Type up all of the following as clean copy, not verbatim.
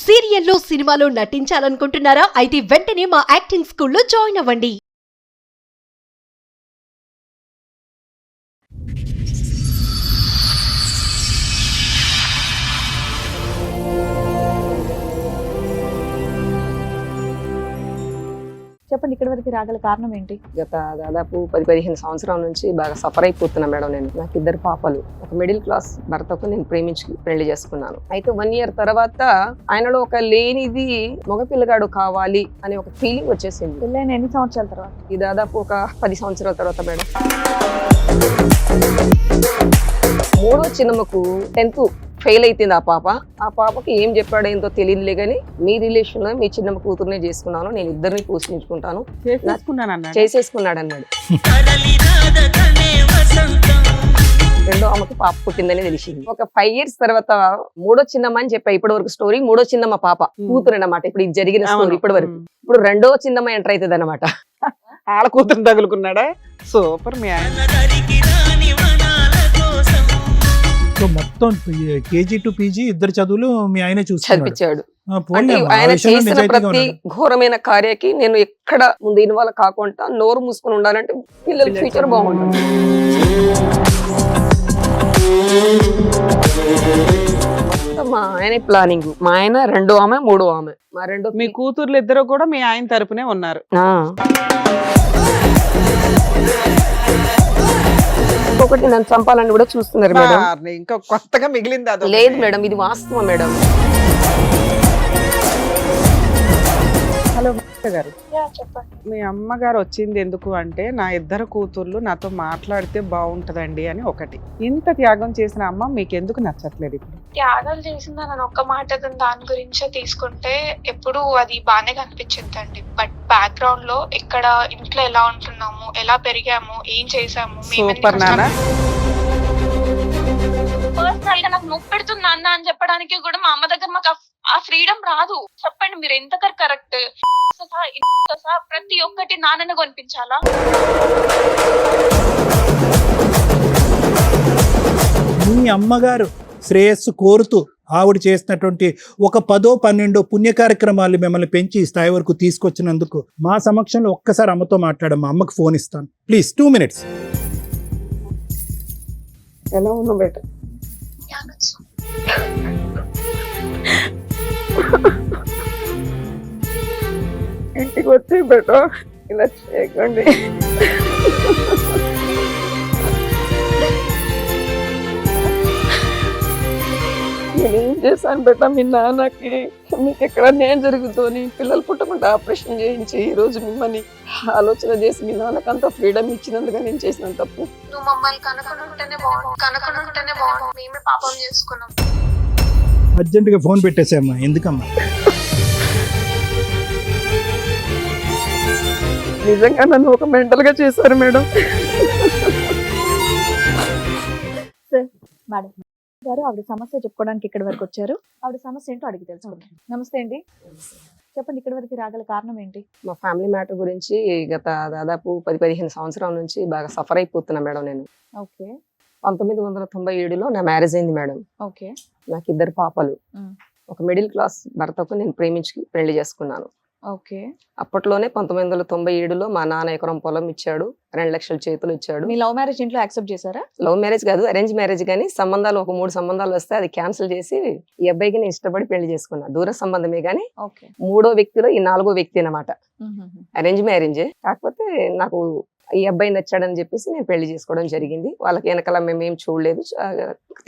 సీరియల్లో సినిమాలో నటించాలనుకుంటున్నారా? అయితే వెంటనే మా యాక్టింగ్ స్కూల్లో జాయిన్ అవ్వండి. చెప్పండి, ఇక్కడి వరకు రాగల కారణం ఏంటి? గత దాదాపు 10-15 సంవత్సరాల నుంచి బాగా సఫర్ అయిపోతున్నా మేడం. నాకు 2 పాపలు, ఒక మిడిల్ క్లాస్ భర్తకు నేను ప్రేమించి పెళ్లి చేసుకున్నాను. అయితే 1 ఇయర్ తర్వాత ఆయనలో ఒక లేనిది మగ పిల్లగాడు కావాలి అనే ఒక ఫీలింగ్ వచ్చేసింది. పెళ్ళైన ఎన్ని సంవత్సరాల తర్వాత? ఇది దాదాపు ఒక 10 సంవత్సరాల తర్వాత మేడం. మూడో చిన్నమ్మకు 10th ఫెయిల్ అయిపోయింది ఆ పాపకి ఏం చెప్పాడేంతో తెలియదులే గానీ మీ రిలేషన్ లో మీ చిన్నమ్మ కూతురునే చేసుకున్నాను, నేను ఇద్దరిని పోషించుకుంటాను చేసేసుకున్నాడు అన్నాడు. రెండో అమ్మకి పాప పుట్టిందని తెలిసింది. ఒక 5 years తర్వాత మూడో చిన్నమ్మ అని చెప్పా. ఇప్పటి వరకు స్టోరీ మూడో చిన్నమ్మ పాప కూతురు అన్నమాట. ఇప్పుడు ఇది జరిగిన స్టోరీ ఇప్పటి వరకు. ఇప్పుడు రెండో చిన్నమ్మ ఎంటర్ అవుతుంది అన్నమాట. ఆడ కూతురు తగులుకున్నాడా? సూపర్. మీ సో మొత్తం కేజీ టు పీజీ ఇద్దరు చదువులు మీ ఆయన చదివించాడు. ఆయన చేసిన ప్రతి ఘోరమైన కార్యకి నేను ఎక్కడ ముందు ఇన్వాల్వ్ కాకుండా నోరు మూసుకొని ఉండాలంటే పిల్లల ఫ్యూచర్ బాగుంటుంది. మా ఆయన ప్లానింగ్, మా ఆయన రెండో ఆమె మూడో ఆమె. మీ కూతుర్లు ఇద్దరు కూడా మీ ఆయన తరపునే ఉన్నారు. ఇంకొకటి నన్ను చంపాలని కూడా చూస్తున్నారు మేడం. ఇంకా కొత్తగా మిగిలింది అది? లేదు మేడం, ఇది వాస్తవం మేడం. హలో గారు, మీ అమ్మగారు వచ్చింది ఎందుకు అంటే, నా 2 కూతుర్లు నాతో మాట్లాడితే బాగుంటదండి అని ఒకటి. ఇంత త్యాగం చేసిన అమ్మ మీకు ఎందుకు నచ్చట్లేదు? ఇప్పుడు త్యాగాలు చేసిందని నేను ఒక్క మాట దాని గురించే తీసుకుంటే ఎప్పుడు అది బాగానే కనిపించిందండి. బట్ బ్యాక్గ్రౌండ్ లో ఇక్కడ ఇంట్లో ఎలా ఉంటున్నాము, ఎలా పెరిగాము, ఏం చేసాము, సూపర్ నాన్న. పర్సనల్ గా నాకు నొప్పి పెడుతుంది అన్న అని చెప్పడానికి కూడా మా అమ్మ దగ్గర మాకు ఆ ఫ్రీడమ్ రాదు. చెప్పండి మీరు ఎంత కరెక్ట్? ప్రతి ఒక్కటి నాన్నని కొనిపించాలా? మీ అమ్మగారు శ్రేయస్సు కోరుతూ ఆవిడ చేసినటువంటి ఒక 10-12 పుణ్య కార్యక్రమాలు మిమ్మల్ని పెంచి ఈ స్థాయి వరకు తీసుకొచ్చినందుకు మా సమక్షంలో ఒక్కసారి అమ్మతో మాట్లాడమ్మా. అమ్మకు ఫోన్ ఇస్తాను ప్లీజ్. 2 minutes. ఎలా ఉన్నా బేట? ఇంటికి వచ్చి బేట ఇలా చేయకండి. నేనేం చేశాను బేట మీ నాన్నకి? మీకు ఎక్కడ నేను జరుగుతుంది? పిల్లలు పుట్టకుండా ఆపరేషన్ చేయించి ఈ రోజు మిమ్మల్ని ఆలోచన చేసి మీ నాన్నకు అంత ఫ్రీడమ్ ఇచ్చినందుకు నేను చేసిన తప్పు. నువ్వు మమ్మల్ని కనుకుంటేనే బాగుండు. మేమే పాపం చేసుకున్నాం. అర్జెంటుగా ఫోన్ పెట్టేసామ్మా. ఎందుకమ్మా? నిజంగా నన్ను ఒక మెంటల్ గా చేశారు మేడం. మేడం గారు, ఆవిడ సమస్య చెప్పుకోవడానికి ఇక్కడి వరకు వచ్చారు. ఆవిడ సమస్య ఏంటో అడిగి తెలుసుకుంటాం. నమస్తే అండి, చెప్పండి, ఇక్కడి వరకు రాగల కారణం ఏంటి? మా ఫ్యామిలీ మ్యాటర్ గురించి గత దాదాపు 10-15 సంవత్సరాల నుంచి బాగా సఫర్ అయిపోతున్నా మేడం. నేను ఓకే 1997లో నా మ్యారేజ్ అయింది మేడం. ఓకే నాకు 2 పాపలు, ఒక మిడిల్ క్లాస్ భర్తకు నేను ప్రేమించి పెళ్లి చేసుకున్నాను. ఓకే అప్పట్లోనే 1997లో మా నాన్న ఎకరం పొలం ఇచ్చాడు, 2 లక్షల చేతులు ఇచ్చాడు. మీ లవ్ మ్యారేజ్ ఇంట్లో యాక్సెప్ట్ చేశారా? లవ్ మ్యారేజ్ కాదు, అరేంజ్ మ్యారేజ్. కానీ సంబంధాలు ఒక 3 సంబంధాలు వస్తే అది క్యాన్సిల్ చేసి ఈ అబ్బాయికి నేను ఇష్టపడి పెళ్లి చేసుకున్నా. దూర సంబంధమే గానీ మూడో వ్యక్తిలో ఈ 4గో వ్యక్తి అన్నమాట. అరేంజ్ మ్యారేజే, కాకపోతే నాకు ఈ అబ్బాయి నచ్చాడని చెప్పేసి నేను పెళ్లి చేసుకోవడం జరిగింది. వాళ్ళకి వెనకాల మేమేం చూడలేదు,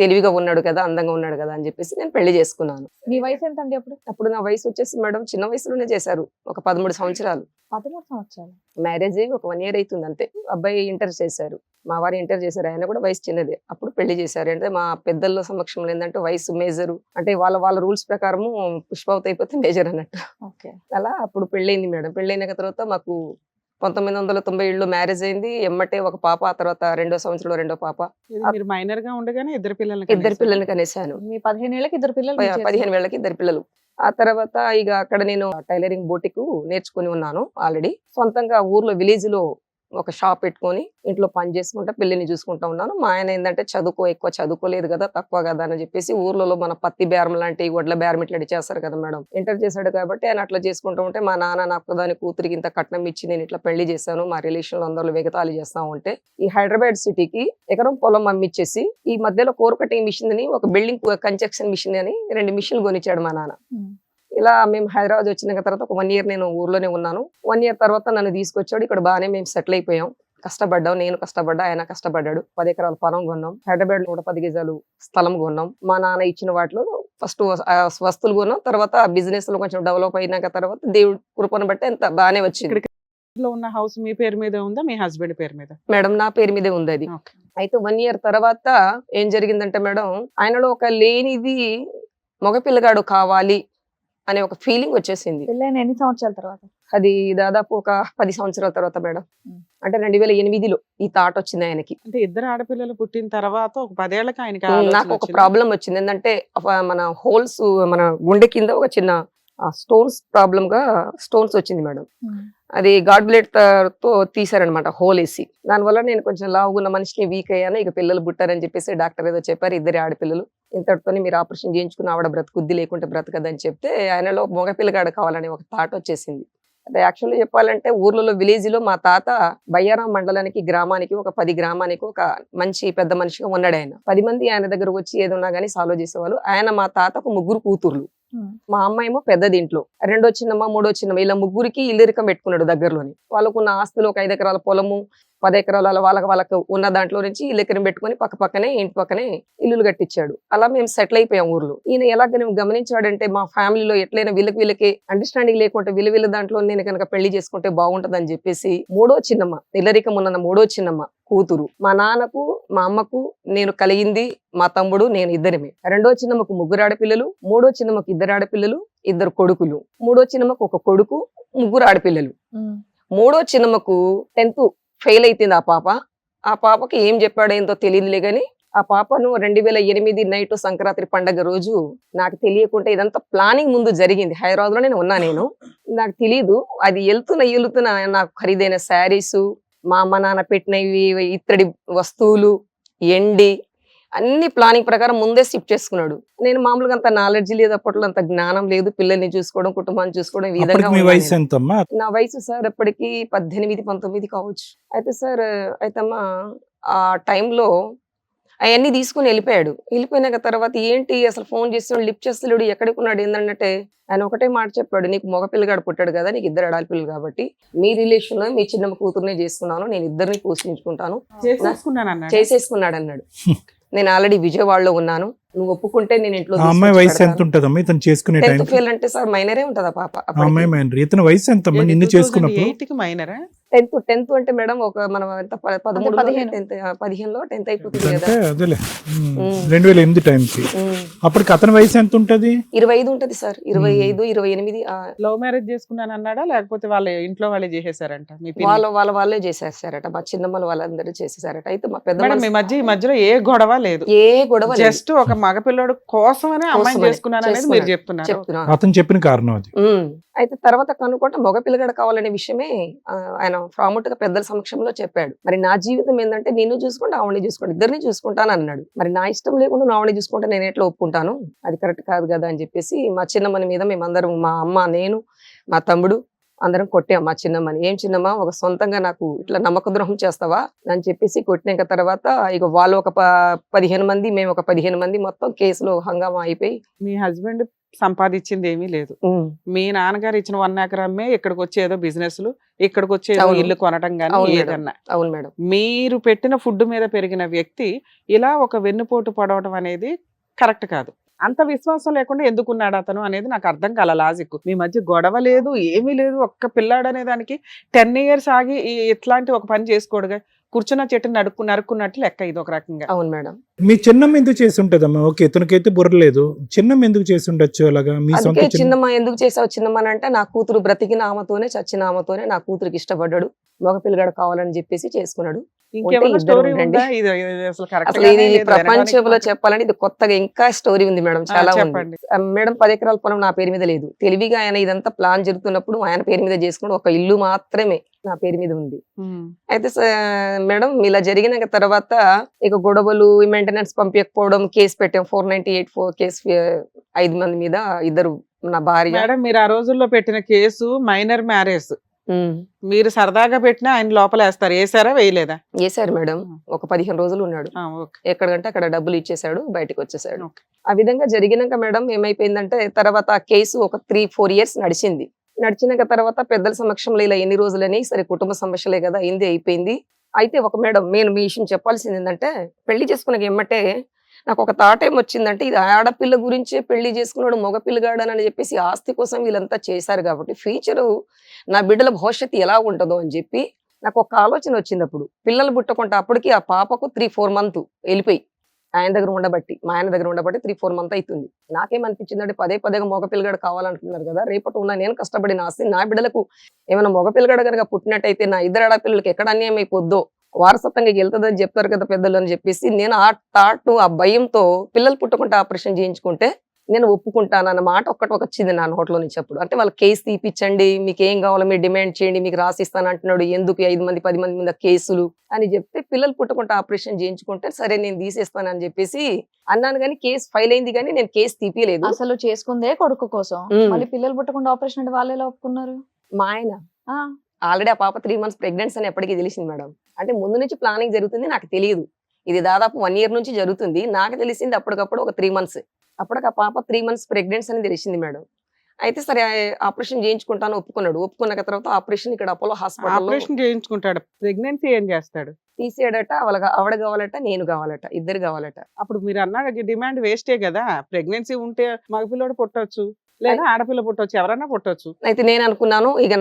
తెలివిగా ఉన్నాడు కదా, అందంగా ఉన్నాడు కదా అని చెప్పేసి నేను పెళ్లి చేసుకున్నాను. మీ వయసు ఎంత అండి అప్పుడు? అప్పుడు నా వయసు వచ్చేసి మేడం చిన్న వయసులోనే చేశారు, ఒక 13 సంవత్సరాలు. 13 సంవత్సరాలు మ్యారేజ్ ఒక 1 year అవుతుంది అంతే. అబ్బాయి ఇంటర్ చేశారు, మా వారు ఇంటర్ చేశారు, ఆయన కూడా వయసు చిన్నదే. అప్పుడు పెళ్లి చేశారు. అంటే మా పెద్దల సమక్షంలో ఏంటంటే వయసు మేజరు, అంటే వాళ్ళ రూల్స్ ప్రకారము పుష్పవతి అయిపోతే మేజర్ అన్నట్టు. అలా అప్పుడు పెళ్ళైంది మేడం. పెళ్ళైన తర్వాత మాకు 1997లో మ్యారేజ్ అయింది. ఎమ్మటే ఒక పాప, ఆ తర్వాత 2వ సంవత్సరంలో 2వ పాప. మీరు మైనర్ గా ఉండగానే ఇద్దరు పిల్లల్ని కనేసాను. మీ 15 ఏళ్ళకి 2 పిల్లలు? 15 ఏళ్ళకి 2 పిల్లలు. ఆ తర్వాత ఇక అక్కడ నేను టైలరింగ్ బోటిక్ నేర్చుకుని ఉన్నాను ఆల్రెడీ. సొంతంగా ఊర్లో విలేజ్ లో ఒక షాప్ పెట్టుకొని ఇంట్లో పని చేసుకుంటా పెళ్లిని చూసుకుంటా ఉన్నాను. మా ఆయన ఏంటంటే ఎక్కువ చదువుకోలేదు కదా, తక్కువ కదా అని చెప్పేసి ఊర్లలో మన పత్తి బేరం లాంటి వడ్ల బేరం ఇట్లా చేస్తారు కదా మేడం, ఇంటర్ చేశాడు కాబట్టి ఆయన అట్లా చేసుకుంటూ ఉంటే మా నాన్న నాకు దాని కూతురికి ఇంత కట్నం ఇచ్చి నేను ఇట్లా పెళ్లి చేశాను, మా రిలేషన్ లో అందరూ వెగతాళి చేస్తా ఉంటే ఈ హైదరాబాద్ సిటీకి ఎకరం పొలం అమ్మిచ్చేసి ఈ మధ్యలో కోర్ కటింగ్ మిషన్ అని ఒక బిల్డింగ్ కన్స్ట్రక్షన్ మిషన్ అని 2 మిషన్లు కొనిచ్చాడు మా నాన్న. ఇలా మేము హైదరాబాద్ వచ్చిన తర్వాత ఒక 1 ఇయర్ నేను ఊర్లోనే ఉన్నాను. 1 ఇయర్ తర్వాత నన్ను తీసుకొచ్చాడు. ఇక్కడ బాగానే మేము సెటిల్ అయిపోయాం. కష్టపడ్డాం, నేను కష్టపడ్డా, ఆయన కష్టపడ్డాడు. 10 ఎకరాల పొలం కొన్నాం. హైదరాబాద్ లో 10 గజాలు స్థలం కొన్నాం. మా నాన్న ఇచ్చిన వాటిలో ఫస్ట్ వస్తువులు కొన్నాం. తర్వాత బిజినెస్ లో కొంచెం డెవలప్ అయినాక తర్వాత దేవుడి కృపను బట్టి ఎంత బాగానే వచ్చింది. లో ఉన్న హౌస్ మీ పేరు మీద ఉందా, మీ హస్బెండ్ పేరు మీద? మేడం నా పేరు మీదే ఉంది అది. అయితే 1 ఇయర్ తర్వాత ఏం జరిగిందంటే మేడం, ఆయనలో ఒక లేనిది మగపిల్లగాడు కావాలి అనే ఒక ఫీలింగ్ వచ్చేసింది. పెళ్ళైన ఎన్ని సంవత్సరాల తర్వాత? అది దాదాపు ఒక 10 సంవత్సరాల తర్వాత మేడం. అంటే 2008లో ఈ థాట్ వచ్చింది ఆయనకి. అంటే 2 ఆడపిల్లలు పుట్టిన తర్వాత ఒక 10 ఏళ్ళకి ఆయనకి నాకు ఒక ప్రాబ్లం వచ్చింది. ఏంటంటే మన హోల్స్, మన గుండె కింద ఒక చిన్న స్టోన్స్ ప్రాబ్లం గా స్టోన్స్ వచ్చింది మేడం. అది గాడ్ బ్లేడ్ తో తీసారనమాట, హోల్ వేసి. దానివల్ల నేను కొంచెం లావుగున్న మనిషిని వీక్ అయ్యాను. ఇక పిల్లలు పుట్టారని చెప్పేసి డాక్టర్ ఏదో చెప్పారు, 2 ఆడపిల్లలు, ఇంతటితోనే మీరు ఆపరేషన్ చేయించుకుని ఆవిడ బ్రతుకుద్ది లేకుంటే బ్రతకదని చెప్తే ఆయనలో మగ పిల్లగాడు కావాలని ఒక థాట్ వచ్చేసింది. అంటే యాక్చువల్లీ చెప్పాలంటే ఊర్లలో విలేజ్ లో మా తాత బయ్యారం మండలానికి గ్రామానికి ఒక 10 గ్రామానికి ఒక మంచి పెద్ద మనిషిగా ఉన్నాడు. ఆయన 10 మంది ఆయన దగ్గర వచ్చి ఏదన్నా గానీ సాల్వ్ చేసేవాళ్ళు. ఆయన మా తాతకు 3 కూతుర్లు, మా అమ్మ ఏమో పెద్దది ఇంట్లో, 2వ చిన్నమ్మ 3వ చిన్నమ్మ, ఇలా 3కి ఇల్లిరికం పెట్టుకున్నాడు దగ్గరలోని. వాళ్ళకున్న ఆస్తులు ఒక 5 ఎకరాల పొలము, 10 ఎకరాల వాళ్ళకు ఉన్న దాంట్లో నుంచి ఇల్లు పెట్టుకుని పక్కనే ఇంటి పక్కనే ఇల్లులు కట్టించాడు. అలా మేము సెటిల్ అయిపోయాం ఊర్లో. ఈయన ఎలా గమనించాడంటే మా ఫ్యామిలీలో ఎట్లయినా వీళ్ళకి అండర్స్టాండింగ్ లేకుంటే వీళ్ళ దాంట్లో నేను కనుక పెళ్లి చేసుకుంటే బాగుంటదని చెప్పేసి 3వ చిన్నమ్మ, ఇల్లరికం ఉన్న 3వ చిన్నమ్మ కూతురు, మా నాన్నకు మా అమ్మకు నేను కలిగింది మా తమ్ముడు నేను ఇద్దరమే. 2వ చిన్నమ్మకు 3 ఆడపిల్లలు, 3వ చిన్నమ్మకు 2 ఆడపిల్లలు, 2 కొడుకులు, 3వ చిన్నమ్మకు 1 కొడుకు, 3 ఆడపిల్లలు. 3వ చిన్నమ్మకు 10th ఫెయిల్ అయిపోయింది ఆ పాప. ఆ పాపకి ఏం చెప్పాడేంతో తెలియదులే గాని ఆ పాపను 2008 నైట్ సంక్రాంతి పండగ రోజు, నాకు తెలియకుండా ఇదంతా ప్లానింగ్ ముందు జరిగింది. హైదరాబాద్ లో నేను ఉన్నా, నాకు తెలియదు. అది వెళ్తున్నా నాకు ఖరీదైన శారీస్, మా అమ్మ నాన్న పెట్టినవి ఇత్తడి వస్తువులు, ఎండి అన్ని ప్లానింగ్ ప్రకారం ముందే షిఫ్ట్ చేసుకున్నాడు. నేను మామూలుగా అంత నాలెడ్జ్ లేదు, అప్పట్లో అంత జ్ఞానం లేదు, పిల్లల్ని చూసుకోవడం కుటుంబాన్ని చూసుకోవడం ఈ విధంగా. నా వయసు సార్ ఎప్పటికీ 18, 19 కావచ్చు. అయితే సార్ అయితమ్మా ఆ టైంలో అవన్నీ తీసుకుని వెళ్ళిపోయాడు. వెళ్ళిపోయినాక తర్వాత ఏంటి అసలు ఫోన్ చేస్తున్నాడు, లిఫ్ట్ చేస్తున్నాడు, ఎక్కడికి ఉన్నాడు ఏంటంటే ఆయన ఒకటే మాట చెప్పాడు, నీకు మగపిల్లగాడు పుట్టాడు కదా, నీకు 2 ఆడపిల్లలు కాబట్టి మీ రిలేషన్ లో మీ చిన్నమ్మ కూతురునే చేసుకున్నాను, నేను ఇద్దరిని పోషించుకుంటాను, చేసేసుకున్నాడు అన్నాడు. నేను ఆల్రెడీ విజయవాడలో ఉన్నాను, నువ్వు ఒప్పుకుంటే నేను ఇంట్లో. అమ్మాయి వయసు ఎంత ఉంటదమ్మా ఇతను చేసుకునే టైం? ఫెయిల్ అంటే సార్ మైనరే ఉంటదా పాప? అమ్మాయి మైనర్. ఇతను వయసు ఎంత నిన్ను చేసుకున్నప్పుడు? 10th అంటే మేడం ఒక మనం 15లో 10th అయిపోతుంది కదా. అదేలే 2008 టైంకి. అప్పటికి అతని వయసు ఎంత ఉంటది? 25 ఉంటది సార్, 25, 28. లవ్ మ్యారేజ్ చేసుకున్నాను అన్నాడా, లేకపోతే వాళ్ళ ఇంట్లో వాళ్ళే చేసేసారంట? వాళ్ళే చేసేసారట, మా చిన్నమ్మలు వాళ్ళందరూ చేసేసారట. అయితే మా పెద్ద ఈ మధ్యలో ఏ గొడవ లేదు, జస్ట్ ఒక మగపిల్లడు కోసమనే అమ్మాయి చేసుకున్నాను అనేది మీరు చెప్తున్నారు. అతను చెప్పిన కారణం అది. అయితే తర్వాత కనుక్కుంటే మగ పిల్లగాడు కావాలనే విషయమే ఆయన ప్రాముఖ్యంగా పెద్దల సమక్షంలో చెప్పాడు. మరి నా జీవితం ఏంటంటే నిన్ను చూసుకుంటే ఆవిడని చూసుకుంటే ఇద్దరిని చూసుకుంటాను అన్నాడు. మరి నా ఇష్టం లేకుండా నా ఆవిడని చూసుకుంటే నేను ఎట్లా ఒప్పుకుంటాను, అది కరెక్ట్ కాదు కదా అని చెప్పేసి మా చిన్నమ్మని మీద మేమందరం, మా అమ్మ, నేను, మా తమ్ముడు అందరం కొట్టాం మా చిన్నమ్మని. ఏం చిన్నమ్మ ఒక సొంతంగా నాకు ఇట్లా నమ్మక ద్రోహం చేస్తావా అని చెప్పేసి కొట్టినాక తర్వాత ఇక వాళ్ళు ఒక 15 మంది, మేము ఒక 15 మంది, మొత్తం కేసులో హంగామా అయిపోయి. మీ హస్బెండ్ సంపాదించింది ఏమీ లేదు, మీ నాన్నగారు ఇచ్చిన 1 ఎకరమే ఇక్కడికి వచ్చి ఏదో బిజినెస్లు, ఇక్కడికి వచ్చి ఏదో ఇల్లు కొనటం కానీ ఏదన్నా. అవును మేడం. మీరు పెట్టిన ఫుడ్ మీద పెరిగిన వ్యక్తి ఇలా ఒక వెన్నుపోటు పడవటం అనేది కరెక్ట్ కాదు. అంత విశ్వాసం లేకుండా ఎందుకున్నాడు అతను అనేది నాకు అర్థం కాల లాజిక్. మీ మధ్య గొడవ లేదు, ఏమీ లేదు, ఒక్క పిల్లాడు అనే దానికి 10 years ఆగి ఇట్లాంటి ఒక పని చేసుకోడుగా, కూర్చున్న చెట్టు నరుక్కున్నట్లు లెక్క ఇది ఒక రకంగా. అవును మేడం. మీ చిన్నమ్మ ఎందుకు చేసి ఉంటదమ్మా? ఓకే, ఇతనికైతే బుర్రలేదు, చిన్నమ్మ ఎందుకు చేసి ఉండొచ్చు అలాగా? మీ సొంత చిన్నమ్మ ఎందుకు చేసావు చిన్నమ్మ అంటే, నా కూతురు బ్రతికిన ఆమెతోనే చచ్చిన ఆమెతోనే నా కూతురికి ఇష్టపడ్డాడు, మగ పిల్లగాడు కావాలని చెప్పేసి చేసుకున్నాడు. ఇంకేమైనా ఇద్దరు స్టోరీ ఉండండి. ఉందా? ఇది అసలు correct అసలు గానే ఇది లేదు, ప్రపంచంలో వినడానికి చెప్పాలంటే ఇది కొత్తగా ఇంకా స్టోరీ ఉంది మేడం, చాలా ఉంది. చెప్పండి. మేడం 10 ఎకరాల పొలం నా పేరు మీద లేదు. తెలివిగా ఆయన ఇదంతా ప్లాన్ జరుగుతున్నప్పుడు ఆయన పేరు మీద చేసుకుని ఒక ఇల్లు మాత్రమే నా పేరు మీద ఉంది. ఉమ్. అయితే మేడం ఇలా జరిగిన తర్వాత ఇక గొడవలు, మెయింటెనెన్స్ పంపించకపోవడం, కేసు పెట్టాం 498 కేసు 5 మంది మీద, ఇద్దరు నా భార్య. మేడం మీరు ఆ రోజుల్లో పెట్టిన కేసు మైనర్ మ్యారేజ్. ఉమ్, మీరు సరదాగా పెట్టినా ఆయన లోపల వేస్తారు, వేసారా వేయలేదా? వేశారు మేడం. ఒక 15 రోజులు ఉన్నాడు. ఓకే. ఎక్కడికంటే అక్కడ డబ్బులు ఇచ్చేసాడు, బయటకు వచ్చేసాడు. ఓకే. ఆ విధంగా జరిగినాక మేడం ఏమైపోయిందంటే తర్వాత ఆ కేసు ఒక 3-4 ఇయర్స్ నడిచింది. నడిచినాక తర్వాత పెద్దల సమక్షంలో ఇలా ఎన్ని రోజులని, సరే కుటుంబ సమస్యలే కదా, అయింది అయిపోయింది. అయితే ఒక మేడం నేను మీ విషయం చెప్పాల్సింది ఏంటంటే, పెళ్లి చేసుకున్నాక ఏమంటే నాకు ఒక థాట్ ఏం వచ్చిందంటే, ఇది ఆడపిల్ల గురించే పెళ్లి చేసుకున్నాడు మగపిల్లగాడు అని చెప్పేసి ఆస్తి కోసం వీళ్ళంతా చేశారు కాబట్టి ఫ్యూచరు నా బిడ్డల భవిష్యత్తు ఎలా ఉంటుందో అని చెప్పి నాకు ఒక ఆలోచన వచ్చింది. అప్పుడు పిల్లలు పుట్టకుండా అప్పటికి ఆ పాపకు 3-4 మంత్ వెళ్ళిపోయి ఆయన దగ్గర ఉండబట్టి, మా ఆయన దగ్గర ఉండబట్టి 3-4 మంత్ అవుతుంది. నాకేమనిపించిందంటే పదే మగ పిల్లగాడు కావాలనుకున్నారు కదా, రేపటి ఉన్న నేను కష్టపడిన ఆస్తి నా బిడ్డలకు ఏమైనా మగ పిల్లగాడు కనుక పుట్టినట్టయితే నా ఇద్దరు ఆడపిల్లలకి ఎక్కడ అన్యాయం అయిపోద్దో, వారసత్వంగా వెళ్తుందని చెప్తారు కదా పెద్దలు అని చెప్పేసి నేను ఆ థాట్, ఆ భయంతో పిల్లలు పుట్టకుండా ఆపరేషన్ చేయించుకుంటే నేను ఒప్పుకుంటాను అన్న మాట ఒక్కటి వచ్చింది నా నోట్లో నుంచి. అప్పుడు అంటే వాళ్ళు కేసు తీపిచ్చండి, మీకు ఏం కావాలో మీరు డిమాండ్ చేయండి, మీకు రాసిస్తాను అంటున్నాడు, ఎందుకు 5 మంది 10 మంది మీద కేసులు అని చెప్తే పిల్లలు పుట్టకుండా ఆపరేషన్ చేయించుకుంటే సరే నేను తీసేస్తాను అని చెప్పేసి అన్నాను. కానీ కేసు ఫైల్ అయింది, కానీ నేను కేసు తీపియలేదు. అసలు చేసుకుందే కొడుకు కోసం, ఉమ్. మళ్ళీ పిల్లలు పుట్టకుండా ఆపరేషన్ అంటే వాళ్ళు ఎలా ఒప్పుకున్నారు? మా ఆయన ఆ, ఆల్రెడీ ఆ పాప 3 months ప్రెగ్నెన్సీ అని ఎప్పటికీ తెలిసింది మేడం. అంటే ముందు నుంచి ప్లానింగ్ జరుగుతుంది, నాకు తెలియదు. ఇది దాదాపు 1 year నుంచి జరుగుతుంది. నాకు తెలిసింది అప్పటికప్పుడు ఒక 3 months. అప్పటికి ఆ పాప 3 months ప్రెగ్నెన్సీ అని తెలిసింది మేడం. అయితే సరే ఆపరేషన్ చేయించుకుంటాను ఒప్పుకున్నాడు. ఒప్పుకున్న తర్వాత ఆపరేషన్ ఇక్కడ అపోలో హాస్పిటల్ ఆపరేషన్ చేయించుకుంటాడు, ప్రెగ్నెన్సీ ఏం చేస్తాడు? తీసేయడట. ఆవిడ కావాలట, నేను కావాలట, ఇద్దరు కావాలట. అప్పుడు మీరు అన్న డిమాండ్ వేస్టే కదా. ప్రెగ్నెన్సీ ఉంటే మగపిల్లడు పుట్టొచ్చు, లేదా ఆడపిల్ల పుట్టొచ్చు, ఎవరైనా పుట్టొచ్చు. అయితే నేను అనుకున్నాను ఇక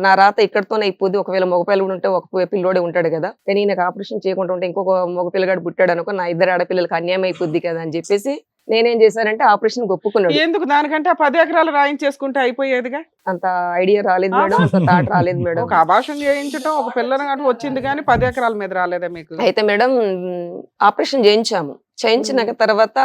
నా రాత ఇక్కడతోనే అయిపోద్ది. ఒకవేళ మగపిల్లలు కూడా ఉంటే ఒక పిల్లోడే ఉంటాడు కదా, కానీ నాకు ఆపరేషన్ చేయకుండా ఉంటే ఇంకొక మగ పిల్లగాడు పుట్టాడు అనుకో, నా ఇద్దరు ఆడపిల్లలకి అన్యాయం అయిపోద్ది కదా అని చెప్పేసి నేనేం చేశానంటే ఆపరేషన్ ఒప్పుకున్నాడు. ఎందుకు దానికంటే ఆ 10 ఎకరాలు రాయించేసుకుంటే అయిపోయేదిగా. అంత ఐడియా రాలేదు మేడం, అంత థాట్ రాలేదు మేడం. ఒక అబార్షన్ చేయించడం, ఒక పిల్లని గంట వచ్చింది కానీ 10 ఎకరాల మీద రాలేదా మీకు? అయితే మేడం ఆపరేషన్ చేయించాము. చేయించిన తర్వాత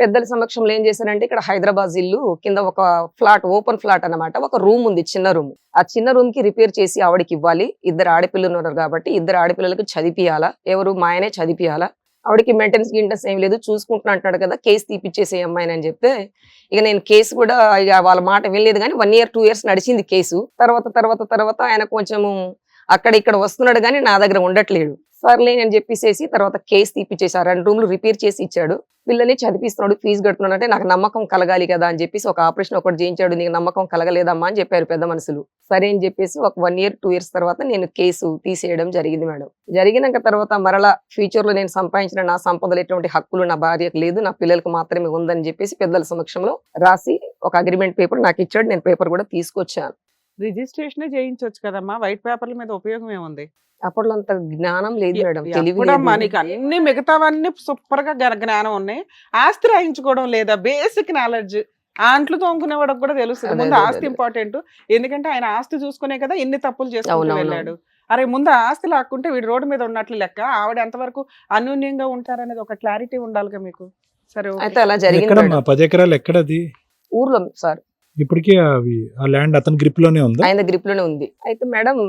పెద్దల సమక్షంలో ఏం చేశారంటే, ఇక్కడ హైదరాబాద్ ఇల్లు కింద ఒక ఫ్లాట్, ఓపెన్ ఫ్లాట్ అన్నమాట, ఒక రూమ్ ఉంది, చిన్న రూమ్. ఆ చిన్న రూమ్ కి రిపేర్ చేసి ఆవిడకి ఇవ్వాలి. ఇద్దరు ఆడపిల్లలు ఉన్నారు కాబట్టి ఇద్దరు ఆడపిల్లలకు చదివియాలా, ఎవరు మా ఆయనే చదివియాలా. ఆవిడకి మెయింటెనెన్స్ గింటెన్స్ ఏం లేదు, చూసుకుంటున్నా అంటాడు కదా, కేసు తీపిచ్చేసే అమ్మాయిని అని చెప్తే ఇక నేను కేసు కూడా ఇక వాళ్ళ మాట వినలేదు. కానీ 1 year 2 years నడిచింది కేసు. తర్వాత ఆయన కొంచెము అక్కడ ఇక్కడ వస్తున్నాడు కానీ నా దగ్గర ఉండట్లేడు. సర్లే అని చెప్పేసి తర్వాత కేసు తీపిచ్చేసి 2 రూమ్లు రిపేర్ చేసి ఇచ్చాడు. పిల్లని చదివిస్తున్నాడు, ఫీజు కడుతున్నాడు. అంటే నాకు నమ్మకం కలగాలి కదా అని చెప్పేసి ఒక ఆపరేషన్ ఒకటి చేయించాడు. నీకు నమ్మకం కలగలేదమ్మా అని చెప్పారు పెద్ద మనుషులు. సరే అని చెప్పేసి ఒక 1 year 2 years తర్వాత నేను కేసు తీసేయడం జరిగింది మేడం. జరిగినాక తర్వాత మరలా ఫ్యూచర్ లో నేను సంపాదించిన నా సంపదలు ఎటువంటి హక్కులు నా భార్యకు లేదు, నా పిల్లలకు మాత్రమే ఉందని చెప్పేసి పెద్దల సమక్షంలో రాసి ఒక అగ్రిమెంట్ పేపర్ నాకు ఇచ్చాడు. నేను పేపర్ కూడా తీసుకొచ్చాను. రిజిస్ట్రేషన్ చేయించవచ్చు కదమ్మా, వైట్ పేపర్ల మీద ఉపయోగం ఏముంది? అప్పట్లో అంత జ్ఞానం లేదు మేడం, తెలివి ఎప్పుడమ్మా లేదు. నీకు అన్ని మిగతావన్నీ సూపర్ గా జ్ఞానం ఉన్నాయి, ఆస్తి రాయించుకోవడం లేదా? బేసిక్ నాలెడ్జ్ అంట్లు తోముకునేవాడికి కూడా తెలుస్తుంది. అదే, ముందు అదే, ఆస్తి అదే. ఇంపార్టెంట్, ఎందుకంటే ఆయన ఆస్తి చూసుకునే కదా ఇన్ని తప్పులు చేసుకుంటూ అవునవును. వెళ్ళాడు. అరే ముందు ఆస్తి లాక్కుంటే వీడు రోడ్డు మీద ఉన్నట్లు లెక్క, ఆవిడ ఎంతవరకు అన్యోన్యంగా ఉంటారనేది ఒక క్లారిటీ ఉండాలిగా మీకు. సరే ఓకే. అయితే అలా జరిగింది ఎక్కడమ్మా మేడం. 10 ఎకరాలు ఎక్కడది? ఊర్లో సార్, ఇప్పటికీ ఆ ల్యాండ్ అతని గ్రిప్ లోనే ఉందా? ఆయన గ్రిప్ లోనే ఉంది. అయితే మేడం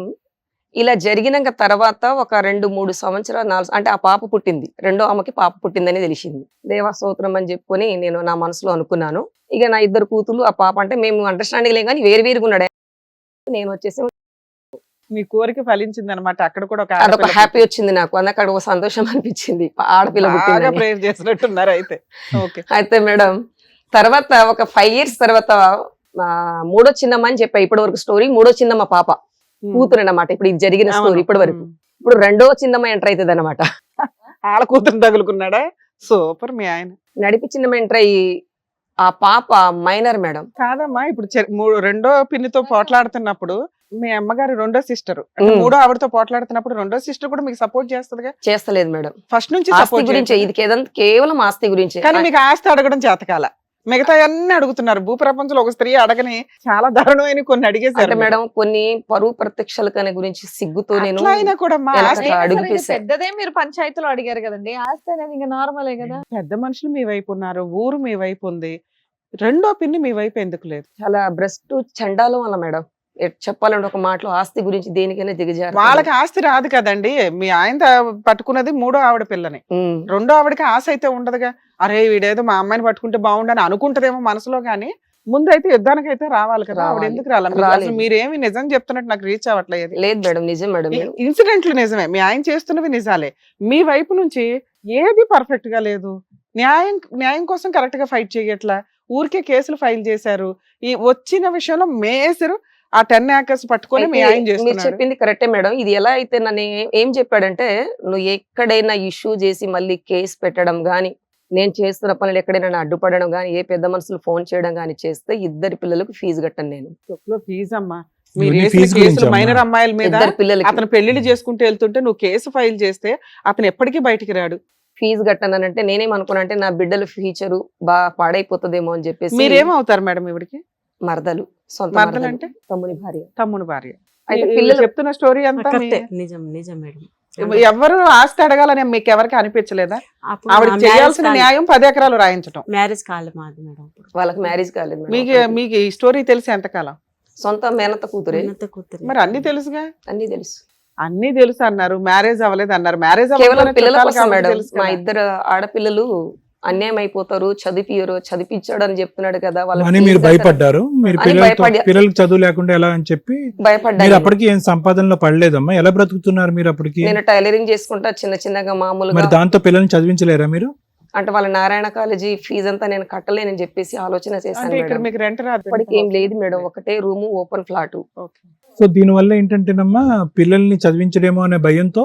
ఇలా జరిగినాక తర్వాత ఒక 2-3 సంవత్సరాలు 4 అంటే ఆ పాప పుట్టింది, రెండో ఆమెకి పాప పుట్టిందని తెలిసింది. దేవస్తోత్రం అని చెప్పుకొని నేను నా మనసులో అనుకున్నాను. ఇక నా ఇద్దరు కూతులు, ఆ పాప అంటే మేము అండర్స్టాండింగ్ లేం కానీ వేరుగా ఉన్నాడు. నేను వచ్చేసి మీ కోరిక ఫలించింది అనమాట. అక్కడ కూడా ఒక అదొక ఆడపిల్ల హ్యాపీ వచ్చింది నాకు, అక్కడ ఒక సంతోషం అనిపించింది, ఆడపిల్ల బాగా పుట్టిందని. ప్రేయర్ చేసినట్టున్నారు అయితే. ఓకే. అయితే మేడం తర్వాత ఒక 5 years తర్వాత మూడో చిన్నమ్మ అని చెప్పా ఇప్పటి వరకు స్టోరీ. మూడో చిన్నమ్మ పాప కూతురు అన్నమాట ఇప్పుడు ఇది జరిగిన స్టోరీ ఇప్పటి వరకు. ఇప్పుడు రెండో చిన్నమ్మ ఎంటర్ అవుతుంది అనమాట. ఆళ్ళ కూతురు తగులుకున్నాడా? సూపర్. మీ ఆయన నడిపి చిన్నమ్మ ఎంటర్ అయ్యి ఆ పాప మైనర్ మేడం. కాదమ్మా, ఇప్పుడు రెండో పిన్నితో పోట్లాడుతున్నప్పుడు మీ అమ్మగారు రెండో సిస్టర్, మూడో ఆవిడతో పోట్లాడుతున్నప్పుడు రెండో సిస్టర్ కూడా మీకు సపోర్ట్ చేస్తుందిగా? చేస్తలేదు మేడం, ఫస్ట్ నుంచి ఆస్తి సపోర్ట్ గురించి ఇది కేవలం ఆస్తి గురించి. కానీ మీకు ఆస్తి అడగడం చేతకాల. మిగతా అన్ని అడుగుతున్నారు. భూప్రపంచంలో ఒక స్త్రీ అడగని చాలా దారుణమైన కొన్ని అంటే అడిగేశారు మేడం కొన్ని పరువు ప్రత్యక్షల కనే గురించి సిగ్గుతో నేను అట్లా అయినా కూడా మా వెనక ఆస్తి- అట్లా అయినా సరే ఇది అడుగుపేశా. పెద్దదే మీరు పంచాయతీలో అడిగారు కదండి, ఆస్తి అనేది ఇంకా నార్మలే కదా. పెద్ద మనుషులు మీ వైపు ఉన్నారు, ఊరు మీ వైపు ఉంది, రెండో పిన్ని మీ వైపు ఎందుకు లేదు? చాలా బ్రెస్ట్ చండాలం వల్ల మేడం. చెప్పాలంటే ఒక మాటలో ఆస్తి గురించి దేనికైనా దిగజారు. వాళ్ళకి ఆస్తి రాదు కదండి. మీ ఆయన పట్టుకున్నది మూడో ఆవిడ పిల్లని, రెండో ఆవిడకి ఆశ అయితే ఉండదుగా. అరే వీడేదో మా అమ్మాయిని పట్టుకుంటే బాగుండని అనుకుంటదేమో మనసులో, కానీ ముందైతే యుద్ధానికి అయితే రావాలి కదా. ఆవిడ రావాలి. ఎందుకు రాలేదు? రాలేదు. మీరేమి నిజం చెప్తున్నట్టు నాకు రీచ్ అవ్వట్లేదు. లేదు మేడం, నిజం మేడం. ఇన్సిడెంట్లు నిజమే, మీ ఆయన చేస్తున్నవి నిజాలే. మీ వైపు నుంచి ఏది పర్ఫెక్ట్ గా లేదు. న్యాయం కోసం కరెక్ట్ గా ఫైట్ చేయట్లా, ఊరికే కేసులు ఫైల్ చేశారు. ఈ వచ్చిన విషయంలో మేసరు ఆ 10 acres పట్టుకొని మీ ఆయన మీరు చేస్తున్నారు. చెప్పింది కరెక్టే మేడం. ఇది ఎలా అయితే నన్ను ఏం చెప్పాడంటే, నువ్వు ఎక్కడైనా ఇష్యూ చేసి మళ్ళీ కేసు పెట్టడం గానీ, నేను చేస్తున్న పనులు ఎక్కడైనా అడ్డుపడడం గానీ, ఏ పెద్ద మనుషులు ఫోన్ చేయడం గానీ చేస్తే 2 పిల్లలకు ఫీజు కట్టను నేను. ఫీజు అమ్మా, మీరు ఇవన్నీ వేసిన ఫీజు గురించి కేసులు అమ్మా. మైనర్ అమ్మాయిల మీద 2 పిల్లలకి అతను పెళ్లిళ్ళు చేసుకుంటూ వెళ్తుంటే నువ్వు కేసు ఫైల్ చేస్తే అతను ఎప్పటికీ బయటికి రాడు. ఫీజు కట్టనంటే నేనేమనుకున్నా అంటే నా బిడ్డల ఫ్యూచర్ బాగా పాడైపోతుందేమో అని చెప్పేసి మీరేమవుతారు మేడం ఇవిడికి? మరదలు, సొంత మరదలు మరదలు అంటే తమ్ముని భార్య. తమ్ముని భార్య. అయితే ఈ- పిల్లలు చెప్తున్న స్టోరీ అంతా కరెక్టే. నిజం నిజం మేడం. ఎవరు ఆస్తి అడగాలని మీకు ఎవరికి అనిపించలేదా? అప్పుడు ఆవిడ నా చేయాల్సిన మ్యారేజ్ న్యాయం 10 ఎకరాలు రాయించటం. మ్యారేజ్ కాలే మాది మేడం. అప్పుడు వాళ్ళకి మ్యారేజ్ కాలేదు మేడం. మీకు మీకు ఈ స్టోరీ తెలిసి ఎంతకాలం? సొంత మేనత్త కూతురే. ఉన్నత కూతురు. మరి అన్ని తెలుసుగా. అన్ని తెలుసు. అన్ని తెలుసు అన్నారు, మ్యారేజ్ అవ్వలేదు అన్నారు. మ్యారేజ్ కేవలం పిల్లల కోసం మేడం. మా 2 ఆడపిల్లలు అన్యాయం అయిపోతారు, చదివించాడు అని చెప్తున్నాడు కదా. అని fees మీరు కట్టరు. భయపడ్డారు. మీరు అని భయపడ్డా. పిల్లలకు చదువు లేకుండా ఎలా అని చెప్పి భయపడ్డా. మీరు అప్పటికి ఏం సంపాదనలో పడలేదమ్మా. ఎలా బ్రతుకుతున్నారు మీరు అప్పటికి? నేను టైలరింగ్ చేసుకుంటా చిన్నగా మామూలుగా. మరి దాంతో పిల్లల్ని చదివించలేరా మీరు? అంటే వాళ్ళ నారాయణ కాలేజీ ఫీజు అంతా నేను కట్టలేనని చెప్పేసి ఆలోచన చేశాను అంటే ఇక్కడ మేడం. మీకు రెంట్ రాదు. ఇప్పటికి ఏం లేదు మేడం, ఒకటే room, open flat. Okay. So దీనివల్ల ఏంటంటేనమ్మా, పిల్లల్ని చదివించడేమో అనే భయంతో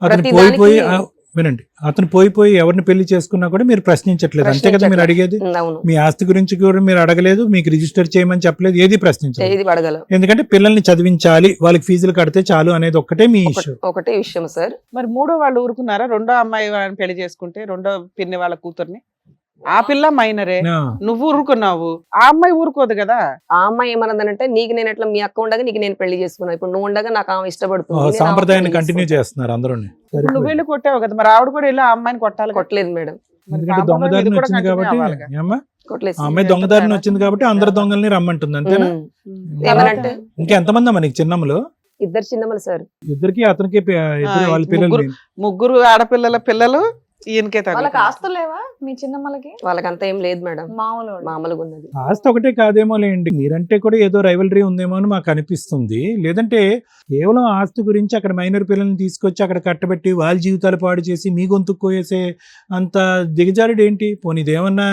అతను ప్రతి పోయి దానికి- వినండి, అతను పోయి ఎవరిని పెళ్లి చేసుకున్నా కూడా మీరు ప్రశ్నించట్లేదు, అంతే కదా మీరు అడిగేది? అవును, మీ ఆస్తి గురించి కూడా మీరు అడగలేదు, మీకు రిజిస్టర్ చేయమని చెప్పలేదు, ఏది ప్రశ్నించలేదు. ఏది అడగలం. ఎందుకంటే పిల్లల్ని చదివించాలి, వాళ్ళకి ఫీజులు కడితే చాలు అనేది ఒక్కటే మీ ఇష్యూ. ఒకటే విషయం సార్. మరి మూడో వాళ్ళు ఊరుకున్నారా? రెండో అమ్మాయి వాళ్ళని పెళ్లి చేసుకుంటే, రెండో పిన్ని వాళ్ళ కూతుర్ని, ఆ పిల్ల మైనరే, నువ్వు ఊరుకున్నావు, ఆ అమ్మాయి ఊరుకోదు కదా. ఆ అమ్మాయి ఏమన్నదంటే, నీకు నేను ఎట్లా మీ అక్క ఉండగా నీకు నేను పెళ్లి చేసుకున్నా, ఇప్పుడు నువ్వు ఉండగా నాకు ఆమె ఇష్టపడుతుంది, నేను ఆమె సాంప్రదాయాన్ని పెళ్లి కంటిన్యూ చేసుకుంటా. చేస్తున్నారు అందరూ. ఇప్పుడు నువ్వు వెళ్ళి కొట్టావు కదా, మరి ఆవిడ కూడా వెళ్ళి ఆ అమ్మాయిని కొట్టాలి కదా. కొట్టలేదు మేడం, మరి ఎందుకంటే సాంప్రదాయం దొంగదారిని ఇది కూడా వచ్చింది continue కాబట్టి అవ్వాలిగా. ఏమ్మా, కొట్టలేదు. ఆ అమ్మాయి దొంగదారిని వచ్చింది కాబట్టి అందరు దొంగల్ని రమ్మంటుంది, అంతేనా? ఏమనంటే ఇంకెంతమంది అమ్మా నీకు చిన్నమ్మలు? 2 చిన్నమ్మలు సార్. ఇద్దరికి అతనికి ఇద్దరు వాళ్ళ ముగ్గురు. పిల్లలు. ముగ్గురు ఆడపిల్లల పిల్లలు ఈయనకే వాళ్ళకి తగులుతారు. ఆస్తులు లేవా మీ చిన్నమ్మలకి? వాళ్ళకంతా ఏం లేదు మేడం, మామూలు వాళ్ళు. మామూలుగా ఉన్నది. ఆస్తి ఒకటే కాదేమో లేండి, మీరంటే కూడా ఏదో రైవలరీ ఉందేమో అని మాకు అనిపిస్తుంది. లేదంటే కేవలం ఆస్తి గురించి అక్కడ మైనర్ పిల్లల్ని తీసుకొచ్చి అక్కడ కట్టబెట్టి వాళ్ళ జీవితాలు పాడు చేసి మీ గొంతు కోయేసే అంత దిగజారుడు ఏంటి? పోనీ ఇదేమన్నా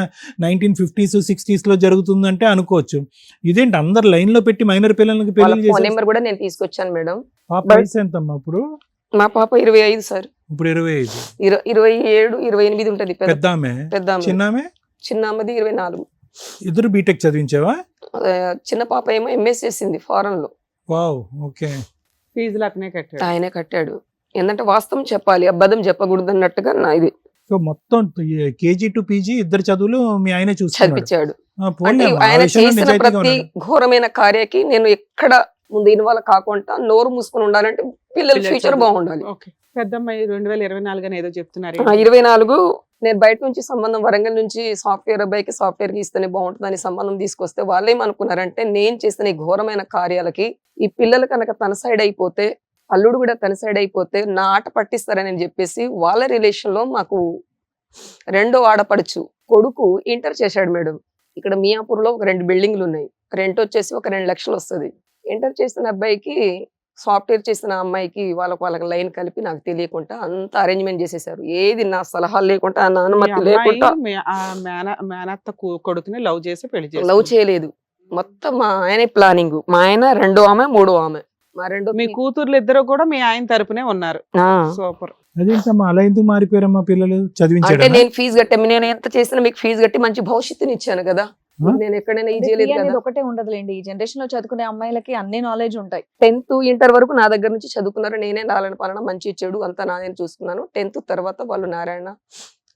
1950s 60s లో జరుగుతుందంటే అనుకోవచ్చు. ఇదేంటి అందరు లైన్ లో పెట్టి మైనర్ పిల్లలకి వాళ్ళ పెళ్లి ఫోన్ చేసి? నెంబర్ కూడా నేను తీసుకొచ్చాను మేడం. పాప వయసు ఎంతమ్మా ఇప్పుడు? మా పాప 25 సార్. ఇప్పుడు 25. 27, 28 ఉంటది. పెద్ద ఆమె? పెద్ద ఆమె. చిన్న ఆమె? చిన్న ఆమెది 24. ఇద్దరు బీటెక్ చదివించావా? చిన్న పాప ఏమో ఎంఎస్ చేసింది ఫారెన్ లో. Wow, okay. ఫీజులు అతనే కట్టాడు. ఆయనే కట్టాడు. ఏంటంటే వాస్తవం చెప్పాలి, అబద్ధం చెప్పకూడదు అన్నట్టుగా నా ఇది సో మొత్తం కేజీ టు పీజీ ఇద్దరు చదువులు మీ ఆయనే చూసుకున్నాడు. చదివించాడు. పోన్లే అంటే అమ్మా, ఆ ఆయన విషయంలో చేసిన నిజాయితీగా ప్రతి ఉన్నాడు. ఘోరమైన కార్యకి నేను ఎక్కడ ముందు ఇన్వాల్వ్ కాకుండా నోరు మూసుకొని ఉండాలంటే పిల్లల పిల్లల ఫ్యూచర్ చదువు. బాగుండాలి. ఓకే. పెద్దమ్మాయి 2024 అని ఏదో చెప్తున్నారు. 24 నేను బయట నుంచి సంబంధం, వరంగల్ నుంచి సాఫ్ట్వేర్ అబ్బాయికి సాఫ్ట్వేర్ కి ఇస్తేనే బాగుంటుందని సంబంధం తీసుకొస్తే వాళ్ళు ఏమనుకున్నారంటే, నేను చేసిన ఈ ఘోరమైన కార్యాలకి ఈ పిల్లలు కనుక తన సైడ్ అయిపోతే, అల్లుడు కూడా తన సైడ్ అయిపోతే నా ఆట పట్టిస్తారని చెప్పేసి వాళ్ళ రిలేషన్ లో మాకు రెండో ఆడపడుచు కొడుకు ఇంటర్ చేశాడు మేడం. ఇక్కడ మియాపూర్ లో ఒక 2 బిల్డింగ్లు ఉన్నాయి, రెంట్ వచ్చేసి ఒక 2 లక్షలు వస్తుంది. ఇంటర్ చేసిన అబ్బాయికి సాఫ్ట్వేర్ చేసిన అమ్మాయికి వాళ్ళకి లైన్ కలిపి నాకు తెలియకుండా అంత అరేంజ్మెంట్ చేసేసారు. ఏది నా సలహాలు లేకుండా, నా అనుమతి లేకుండా. మేనత్త కొడుకుని లవ్ చేసి పెళ్లి లవ్ చేసి చేయలేదు, మొత్తం మా ఆయనే ప్లానింగ్. మా ఆయన 2వ ఆమె 3వ ఆమె. మా రెండో మీ కూతుర్లు ఇద్దరు కూడా మీ ఆయన తరపునే ఉన్నారు. ఆ. సూపర్. అదేంటమ్మా అలా ఎందుకు మారిపోయారమ్మా పిల్లలు? అంటే చదివించాడు నేను ఫీజు కట్టాను, నేను ఎంత చేసినా మీకు ఫీజు కట్టి మంచి భవిష్యత్తుని ఇచ్చాను కదా. నేను ఎక్కడైనా ఈ చేయలేదు అనేది కదా. ఒకటే ఉండదులేండి, ఈ జనరేషన్ లో చదువుకునే అమ్మాయిలకి అన్ని నాలెడ్జ్ ఉంటాయి. 10th ఇంటర్ వరకు నా దగ్గర నుంచి చదువుకున్నారు. నేనే నారాయణ పాలన మంచి చెడు అంతా నాదే చూసుకున్నాను. 10th తర్వాత వాళ్ళు నారాయణ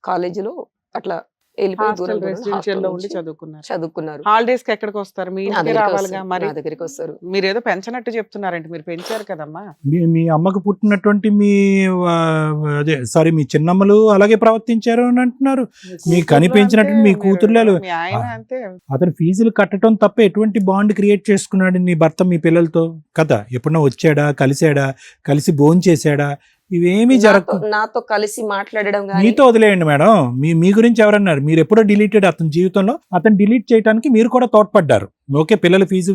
కాలేజీలో అట్లా వెళ్ళిపోయి దూరం హాస్టల్ దూరం రెసిడెన్షియల్ లో హాస్టల్ ఉండి నుంచి చదువుకున్నారు. చదువుకున్నారు. హాలిడేస్ కి ఎక్కడికి వస్తారు? మీ నా ఇంటికి దగ్గరికి రావాలిగా వస్తారు, మరి. నా దగ్గరికి వస్తారు. మీరేదో పెంచనట్టు చెప్తున్నారంటే మీరు పెంచారు కదమ్మా. మీ అమ్మకు పుట్టినటువంటి మీ అదే సారీ మీ చిన్నమ్మలు అలాగే ప్రవర్తించారు అని అంటున్నారు. మీకు కనిపించినట్టు మీ కూతుర్లు మీ ఆయన అంతే. అతను ఫీజులు కట్టడం తప్ప ఎటువంటి బాండ్ క్రియేట్ చేసుకున్నాడు నీ భర్త మీ పిల్లలతో కదా? ఎప్పుడన్నా వచ్చాడా, కలిసి భోంచేసాడా? ఇవేమీ జరగదు. నాతో కలిసి మాట్లాడడం కానీ మీతో వదిలేయండి మేడం. మీ గురించి ఎవరన్నారు? మీరు ఎప్పుడో డిలీటెడ్ అతని జీవితంలో. అతను డిలీట్ చేయడానికి మీరు కూడా తోడ్పడ్డారు. ఓకే, పిల్లల ఫీజు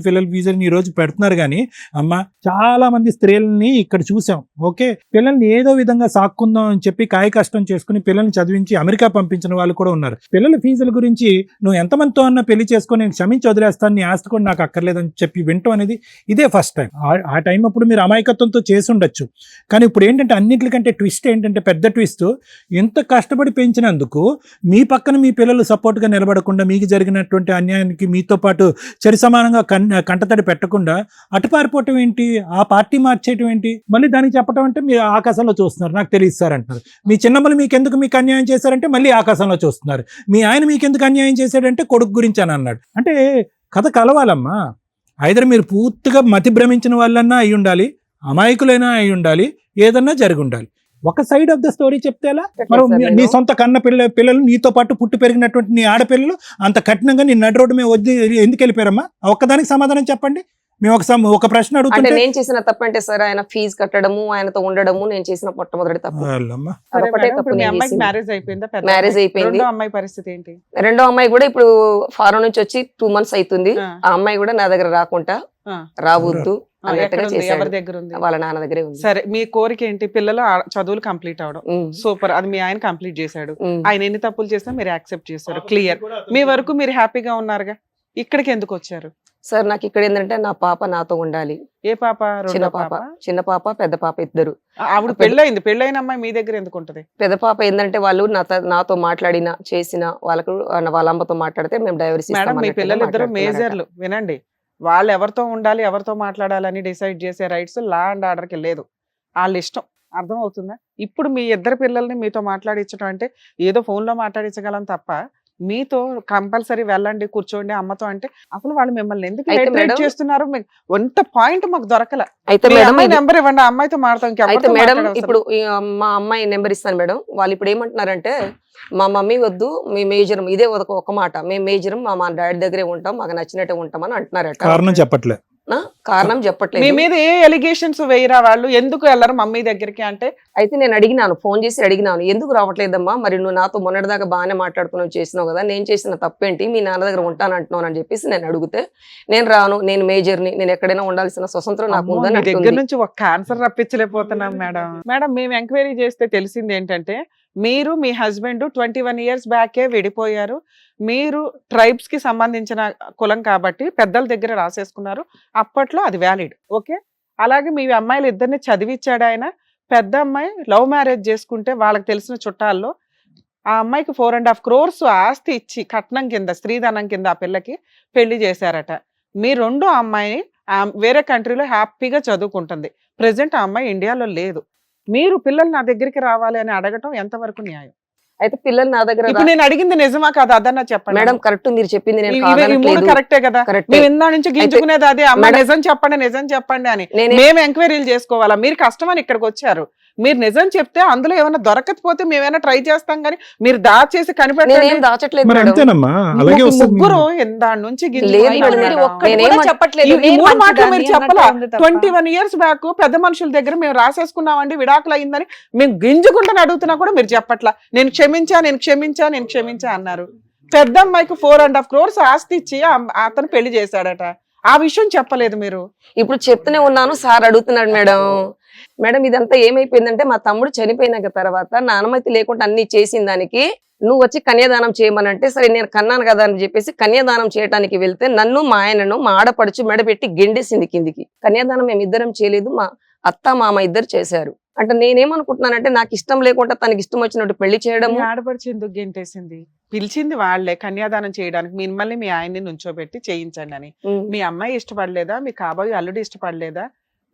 అని ఈ రోజు పెడుతున్నారు కానీ అమ్మ చాలా మంది స్త్రీలని ఇక్కడ చూసాం. ఓకే, పిల్లల్ని ఏదో విధంగా సాక్కుందాం అని చెప్పి కాయ కష్టం చేసుకుని పిల్లల్ని చదివించి అమెరికా పంపించిన వాళ్ళు కూడా ఉన్నారు. పిల్లల ఫీజుల గురించి నువ్వు ఎంతమందితో అన్నా పెళ్లి చేసుకొని నేను క్షమించి వదిలేస్తాను, నీ ఆస్తి కూడా నాకు అక్కర్లేదని చెప్పి వింటాం అనేది ఇదే ఫస్ట్ టైం. ఆ టైం అప్పుడు మీరు అమాయకత్వంతో చేసి ఉండొచ్చు. కానీ ఇప్పుడు ఏంటంటే అన్నింటికంటే ట్విస్ట్ ఏంటంటే పెద్ద ట్విస్ట్, ఎంత కష్టపడి పెంచినందుకు మీ పక్కన మీ పిల్లలు సపోర్ట్గా నిలబడకుండా మీకు జరిగినటువంటి అన్యాయానికి మీతో పాటు చరి సమానంగా కంటతడి పెట్టకుండా అటు పారిపోవటం ఏంటి, ఆ పార్టీ మార్చేయటం ఏంటి, మళ్ళీ దానికి చెప్పడం అంటే మీరు ఆకాశంలో చూస్తున్నారు, నాకు తెలియదు సార్ అంటున్నారు. మీ చిన్నమ్మలు మీకు అన్యాయం చేశారంటే మళ్ళీ ఆకాశంలో చూస్తున్నారు. మీ ఆయన మీకెందుకు అన్యాయం చేశాడంటే కొడుకు గురించి అని అన్నాడు. అంటే కథ కలవాలమ్మా. ఐదర్ మీరు పూర్తిగా మతి భ్రమించిన వాళ్ళన్నా అయి ఉండాలి, అమాయకులైనా అయి ఉండాలి, ఏదన్నా జరిగి ఉండాలి. ఒక సైడ్ ఆఫ్ ద స్టోరీ చెప్తే ఎలా? మనం నీ సొంత కన్న పిల్లలు నీతో పాటు పుట్టి పెరిగినటువంటి నీ ఆడపిల్లలు అంత కఠినంగా నీ నడి రోడ్డు మీద వద్దు ఎందుకు వెళ్ళిపోయారమ్మా? ఒక్కదానికి సమాధానం చెప్పండి. మేము ఒక ప్రశ్న అంటే అడుగుతుంటే నేను చేసిన తప్పంటే సార్ ఆయన ఫీజు కట్టడము, ఆయనతో ఉండడము నేను చేసిన మొట్టమొదటి తప్పు. వాళ్ళమ్మ. సరే అదొకటే మేడం, తప్పు ఇప్పుడు మీ నేను అమ్మాయికి చేసింది. మ్యారేజ్ అయిపోయిందా? పెద్ద మ్యారేజ్ అయిపోయింది. రెండో అమ్మాయి పరిస్థితి ఏంటి? రెండో అమ్మాయి కూడా ఇప్పుడు ఫారెన్ నుంచి వచ్చి 2 months అవుతుంది. ఆ. ఆ అమ్మాయి కూడా నా దగ్గర రాకుండా ఆ. రావద్దు ఆ, అన్నట్టుగా ఎక్కడ ఉంది? ఎవరి చేశాడు. దగ్గర ఉంది? వాళ్ళ నాన్న దగ్గరే ఉంది. సరే, మీ కోరిక ఏంటి? పిల్లలు చదువులు కంప్లీట్ అవడం. ఉమ్, సూపర్, అది మీ ఆయన కంప్లీట్ చేశాడు. ఉమ్. ఆయన ఎన్ని తప్పులు చేసినా మీరు యాక్సెప్ట్ చేశారు, క్లియర్. మీ వరకు మీరు హ్యాపీగా ఉన్నారుగా. ఇక్కడికి ఎందుకు వచ్చారు? సార్ నాకు ఇక్కడ ఏంటంటే నా పాప నాతో ఉండాలి. ఏ పాప? చిన్న రెండో పాప, పాప. చిన్న పాప, పెద్ద పాప ఇద్దరు. ఆవిడ పెళ్ళయింది. పెళ్ళైన అమ్మాయి మీ దగ్గర ఎందుకు ఉంటది? పెద్ద పాప ఏంటంటే వాళ్ళు నాతో మాట్లాడిన చేసిన వాళ్ళకు వాళ్ళ అమ్మతో మాట్లాడితే మేము డైవర్స్ మేడం, మీ పిల్లలు ఇద్దరు మేజర్లు. వినండి, వాళ్ళు ఎవరితో ఉండాలి, ఎవరితో మాట్లాడాలని డిసైడ్ చేసే రైట్స్ లా అండ్ ఆర్డర్ కి లేదు. వాళ్ళ ఇష్టం. అర్థం అవుతుందా? ఇప్పుడు మీ ఇద్దరు పిల్లల్ని మీతో మాట్లాడించడం అంటే ఏదో ఫోన్ లో మాట్లాడించగలం తప్ప మీతో కంపల్సరీ వెళ్ళండి, కూర్చోండి అమ్మతో అంటే అసలు వాళ్ళు మిమ్మల్ని ఎందుకు అయితే హైలైట్ మేడం- చేస్తున్నారు? ఎంత పాయింట్ మాకు దొరకల. అయితే మీ మేడం అమ్మాయి నెంబర్ ఇవ్వండి, ఆ అమ్మాయితో మాట్లాడతాం. అయితే ఇంకెవరితో మేడం మాట్లాడవసరం. ఇప్పుడు మా అమ్మాయి నెంబర్ ఇస్తాను మేడం. వాళ్ళు ఇప్పుడు ఏమంటున్నారంటే మా మమ్మీ వద్దు, మీ మేజరం ఇదే ఒక మాట, మేము మేజరం మా డాడీ దగ్గరే ఉంటాం, మాకు నచ్చినట్టే ఉంటామని అంటున్నారట. కారణం చెప్పట్లే. కారణం మీ చెప్పట్లేదు. మీద ఏ ఎలిగేషన్స్ వేయరా వాళ్ళు? ఎందుకు వెళ్ళరు మమ్మీ దగ్గరికి అంటే? అయితే నేను అడిగినాను, ఫోన్ చేసి అడిగినాను, ఎందుకు రావట్లేదమ్మా, మరి నువ్వు నాతో మొన్నటిదాకా బాగానే మాట్లాడుతున్నావు, చేసినావు కదా, నేను చేసిన తప్పేంటి, మీ నాన్న దగ్గర ఉంటానంటున్నావు అని చెప్పేసి నేను అడిగితే నేను రాను, నేను మేజర్ని, నేను ఎక్కడైనా ఉండాల్సిన స్వతంత్రం నాకు అమ్మో, ఉందని మీ దగ్గర అంటుంది. నుంచి ఒక క్యాన్సర్ రప్పించలేకపోతున్నాం మేడం. మేడం, మేము ఎంక్వైరీ చేస్తే తెలిసింది ఏంటంటే మీరు మీ హస్బెండ్ 21 years బ్యాకే విడిపోయారు. మీరు ట్రైబ్స్ కి సంబంధించిన కులం కాబట్టి పెద్దల దగ్గర రాసేసుకున్నారు. అప్పట్లో అది వ్యాలిడ్. ఓకే, అలాగే మీ అమ్మాయిలు ఇద్దరిని చదివిచ్చాడు ఆయన. పెద్ద అమ్మాయి లవ్ మ్యారేజ్ చేసుకుంటే వాళ్ళకి తెలిసిన చుట్టాల్లో ఆ అమ్మాయికి 4.5 crores ఆస్తి ఇచ్చి కట్నం కింద, స్త్రీధనం కింద ఆ పిల్లకి పెళ్లి చేశారట. మీ రెండో అమ్మాయి వేరే కంట్రీలో హ్యాపీగా చదువుకుంటుంది. ప్రెసెంట్ ఆ అమ్మాయి ఇండియాలో లేదు. మీరు పిల్లలు నా దగ్గరికి రావాలి అని అడగటం ఎంతవరకు న్యాయం? అయితే పిల్లలు నా దగ్గర ఇప్పుడు నేను అడిగింది నిజమా కాదా అదన్నా చెప్పండి. మేడం కరెక్ట్, మీరు చెప్పింది నేను ఈ మూడు కాదనట్లేదు. కరెక్టే కదా. కరెక్టే. మేము ఇందా నుంచి గింజుకునేది అదే, అమ్మ మేడం- నిజం చెప్పండి, నిజం చెప్పండి అని. నేనే- మేము ఎంక్వైరీలు చేసుకోవాలా? మీరు కష్టమని ఇక్కడికి వచ్చారు. మీరు నిజం చెప్తే అందులో ఏమైనా దొరకకపోతే మేమైనా ట్రై చేస్తాం, కానీ మీరు దాచేసి నేనేం కనిపెట్టండి. దాచట్లేదు మరి మేడం. అంతేనమ్మా, అలాగే వస్తుంది. ముగ్గురు దాని నుంచి లేదు మేడం, మీరు ఒక్కటి నేనేం కూడా అన్- చెప్పట్లేదు. ఈ నేను మూడు మాటలు మంచిదాన్ని మీరు అన్నట్టే చెప్పలా. ఉంది తప్ప. 21 years బ్యాక్ పెద్ద మనుషుల దగ్గర మేము రాసేసుకున్నామండి, విడాకులు అయిందని మేము గింజుకుంటాను అడుగుతున్నా కూడా మీరు చెప్పట్లా. నేను క్షమించా అన్నారు. పెద్ద అమ్మాయికి 4.5 crores ఆస్తి ఇచ్చి అతను పెళ్లి చేశాడట. ఆ విషయం చెప్పలేదు మీరు. ఇప్పుడు చెప్తూనే ఉన్నాను, సార్ అడుగుతున్నాడు మేడం. మేడం ఇదంతా ఏమైపోయిందంటే మా తమ్ముడు చనిపోయినాక తర్వాత నా అనుమతి లేకుండా అన్ని చేసిన దానికి నువ్వు వచ్చి కన్యాదానం చేయమనంటే సరే నేను కన్నాను కదా అని చెప్పేసి కన్యాదానం చేయడానికి వెళ్తే నన్ను మా ఆయనను మా ఆడపడుచు మెడపెట్టి గెండేసింది కిందికి. కన్యాదానం మేము ఇద్దరం చేయలేదు, మా అత్త మామ ఇద్దరు చేశారు. అంటే నేనేమనుకుంటున్నానంటే నాకు ఇష్టం లేకుండా తనకి ఇష్టం వచ్చినట్టు పెళ్లి చేయడము. మీ ఆడపడిచి ఎందుకు గెంటేసింది? పిలిచింది వాళ్ళే కన్యాదానం చేయడానికి, మిమ్మల్ని మీ ఆయన్ని నుంచోబెట్టి చేయించండి అని. మీ అమ్మాయి ఇష్టపడలేదా? మీ కాబోయే అల్లుడు ఇష్టపడలేదా?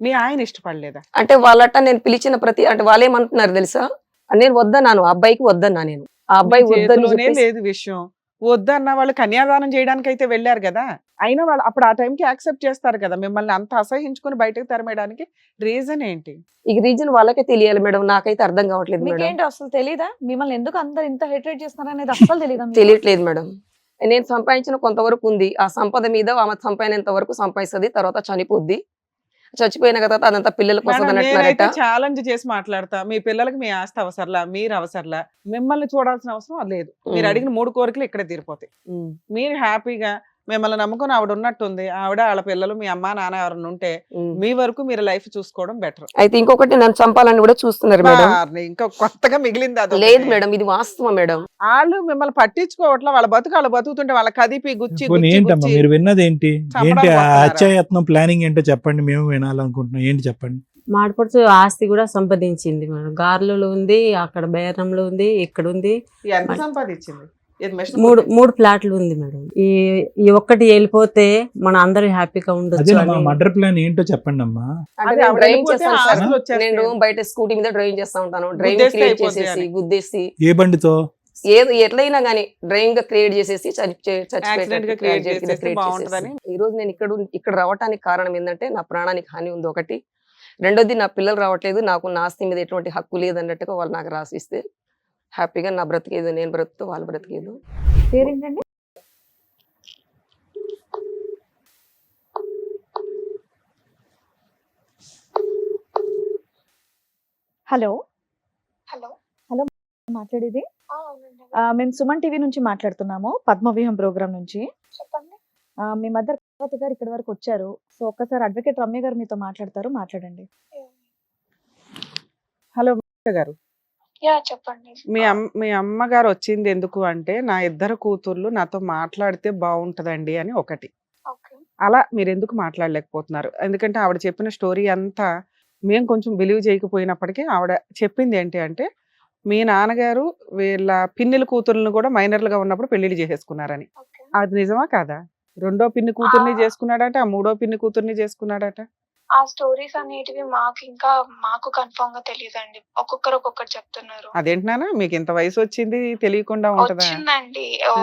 మీ ఆయన ఇష్టపడలేదా? అంటే వాళ్ళట నేను పిలిచిన ప్రతి అంటే వాళ్ళు ఏమంటున్నారు తెలుసా, నేను వద్దన్నాను, అబ్బాయికి వద్దన్నా, నేను ఆ అబ్బాయి మీ వద్దని చేతిలోనే చెప్పేసి లేదు విషయం. వద్దన్న వాళ్ళు కన్యాదానం చేయడానికి అయితే వెళ్ళారు కదా, అయినా వాళ్ళు అప్పుడు ఆ టైంకి యాక్సెప్ట్ చేస్తారు కదా మిమ్మల్ని అంత అసహించుకుని బయటకు తరమేయడానికి రీజన్ ఏంటి? ఈ రీజన్ వాళ్ళకే తెలియాలి మేడం, నాకైతే అర్థం కావట్లేదు మేడం. మీకేంటి అసలు తెలీదా మిమ్మల్ని ఎందుకు అందరు ఇంత హెట్రేట్ చేస్తున్నారు అనేది అసలు తెలీదా మీకు? తెలియట్లేదు మేడం. నేను సంపాదించిన కొంతవరకు ఉంది, ఆ సంపద మీద ఆమె సంపాదినంత వరకు సంపాదిస్తుంది, తర్వాత చనిపోద్ది. చచ్చిపోయిన తర్వాత అదంతా పిల్లల కోసం మేడం, అన్నట్టున్నారట. నేనైతే ఛాలెంజ్ చేసి మాట్లాడతా. మీ పిల్లలకి మీ ఆస్తి అవసరంలా, మీరు అవసరంలా, మిమ్మల్ని చూడాల్సిన అవసరం లేదు. మీరు అడిగిన 3 కోరికలు ఇక్కడే తీరిపోతాయి. మీరు హ్యాపీగా మిమ్మల్ని నమ్ముకొని ఆవిడ ఉన్నట్టుంది, ఆవిడ వాళ్ళ పిల్లలు మీ అమ్మ నాన్న ఎవరైనా ఉంటే మీ వరకు మీరు లైఫ్ చూసుకోవడం బెటర్. అయితే ఇంకొకటి నన్ను చంపాలని కూడా చూస్తున్నారు మేడం. ఇంకా కొత్తగా మిగిలింది అది. లేదు మేడం, ఇది వాస్తవం మేడం. వాళ్ళు మిమ్మల్ని పట్టించుకోవట్లా, వాళ్ళ బతుకుతుంటే వాళ్ళ కదిపి గుచ్చి పోనీ గుచ్చి ఏంటమ్మా గుచ్చి మీరు విన్నది ఏంటి? చంపడానికి ఏంటి ఆ వస్తున్నారా? హత్యాయత్నం ప్లానింగ్ ఏంటో చెప్పండి, మేము వినాలనుకుంటున్నాం. ఏంటి చెప్పండి. మాడపడుచు ఆస్తి కూడా సంపాదించింది మేడం. గార్లలో ఉంది, అక్కడ బేరంలో ఉంది, ఇక్కడ ఉంది. ఎంత సంపాదించింది? ఏది మెషిన్ మూడు ప్లాట్లు ఉంది మేడం. ఈ ఒక్కటి వెళ్ళిపోతే మన అందరూ హ్యాపీగా ఉండొచ్చు అదేనమ్మా, అని. మర్డర్ ప్లాన్ ఏంటో చెప్పండి అమ్మా. అంటే అదే నేను ఆవిడ డ్రైవింగ్ వెళ్ళిపోతే చేస్తాను సార్. ఆస్తులు వచ్చేస్తాయి. నేను బయట స్కూటీ మీద డ్రైవింగ్ చేస్తా ఉంటాను. డ్రైవింగ్ గుద్దేస్తే క్రియేట్ అయిపోద్ది చేసేసి అని. గుద్దేసి ఏ బండితో? ఏది ఎట్లయినా గానీ డ్రైవింగ్ గా క్రియేట్ చేసేసి Accident గా create చేసేస్తే బాగుంటదని. ఈ రోజు నేను ఇక్కడ రావడానికి కారణం ఏంటంటే నా ప్రాణానికి హాని ఉంది ఒకటి, రెండోది నా పిల్లలు రావట్లేదు, నాకు నా ఆస్తి మీద ఎటువంటి హక్కు లేదు అన్నట్టుగా వాళ్ళు నాకు రాసిస్తే హ్యాపీగా నా బ్రతికేదు, నేను బ్రతుకుతూ వాళ్ళు బ్రతికేదు. పేరేంటండి? Hello, hello. మాట్లాడేది అవునండి. మేము సుమన్ టీవీ నుంచి మాట్లాడుతున్నాము, పద్మవ్యూహం ప్రోగ్రామ్ నుంచి. చెప్పండి. మీ మదర్ కృతి గారు ఇక్కడ వరకు వచ్చారు. సో ఒక్కసారి అడ్వకేట్ రమ్య గారు మీతో మాట్లాడతారు, మాట్లాడండి. హలో గారు, యా చెప్పండి. మీ అమ్మగారు వచ్చింది ఎందుకు అంటే, నా 2 కూతుర్లు నాతో మాట్లాడితే బాగుంటదండి అని ఒకటి. ఓకే. అలా మీరు ఎందుకు మాట్లాడలేకపోతున్నారు? ఎందుకంటే ఆవిడ చెప్పిన స్టోరీ అంతా మేము కొంచెం బిలీవ్ చేయకపోయినప్పటికీ ఆవిడ చెప్పింది ఏంటి అంటే, మీ నాన్నగారు వీళ్ళ పిన్నిల కూతుర్లను కూడా మైనర్లుగా ఉన్నప్పుడు పెళ్లిళ్ళు చేసేసుకున్నారని. ఓకే. అది నిజమా కాదా? 2వ పిన్ని కూతుర్ని చేసుకున్నాడట, 3వ పిన్ని కూతుర్ని చేసుకున్నాడట. ఆ స్టోరీస్ అనేటివి మాకు కన్ఫర్మ్ గా తెలియదండి. ఒక్కొక్కరు ఒక్కొక్కటి చెప్తున్నారు. అదేంటి నాన్న, మీకు ఇంత వయసు వచ్చింది తెలియకుండా ఉంటదా? వచ్చిందండి. ఆ.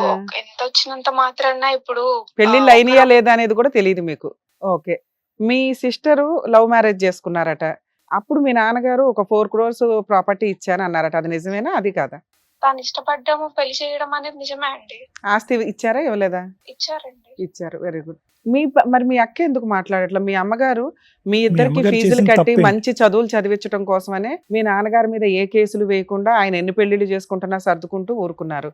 ఎంత వచ్చినంత మాత్రాన ఇప్పుడు పెళ్లిళ్ళు అయినాయా లేదా అనేది కూడా తెలియదు మీకు. ఓకే. మీ సిస్టరు లవ్ మ్యారేజ్ చేసుకున్నారట, అప్పుడు మీ నాన్నగారు ఒక 4 crores ప్రాపర్టీ ఇచ్చాను అన్నారట, అది నిజమేనా? అది కాదా? తను ఇష్టపడ్డాము పెళ్లి చేయడం అనేది నిజమే అండి. ఆస్తి ఇచ్చారా ఇవ్వలేదా? ఇచ్చారండి. ఇచ్చారు, వెరీ గుడ్. మరి మీ అక్క ఎందుకు మాట్లాడట్లా? మీ అమ్మగారు మీ ఇద్దరికి అమ్మగారు ఫీజులు చేసిన కట్టి తప్పేంటి? మంచి చదువులు చదివించడం కోసమనే మీ నాన్నగారి మీద ఏ కేసులు వేయకుండా ఆయన ఎన్ని పెళ్లిళ్ళు చేసుకుంటున్నా సర్దుకుంటూ ఊరుకున్నారు.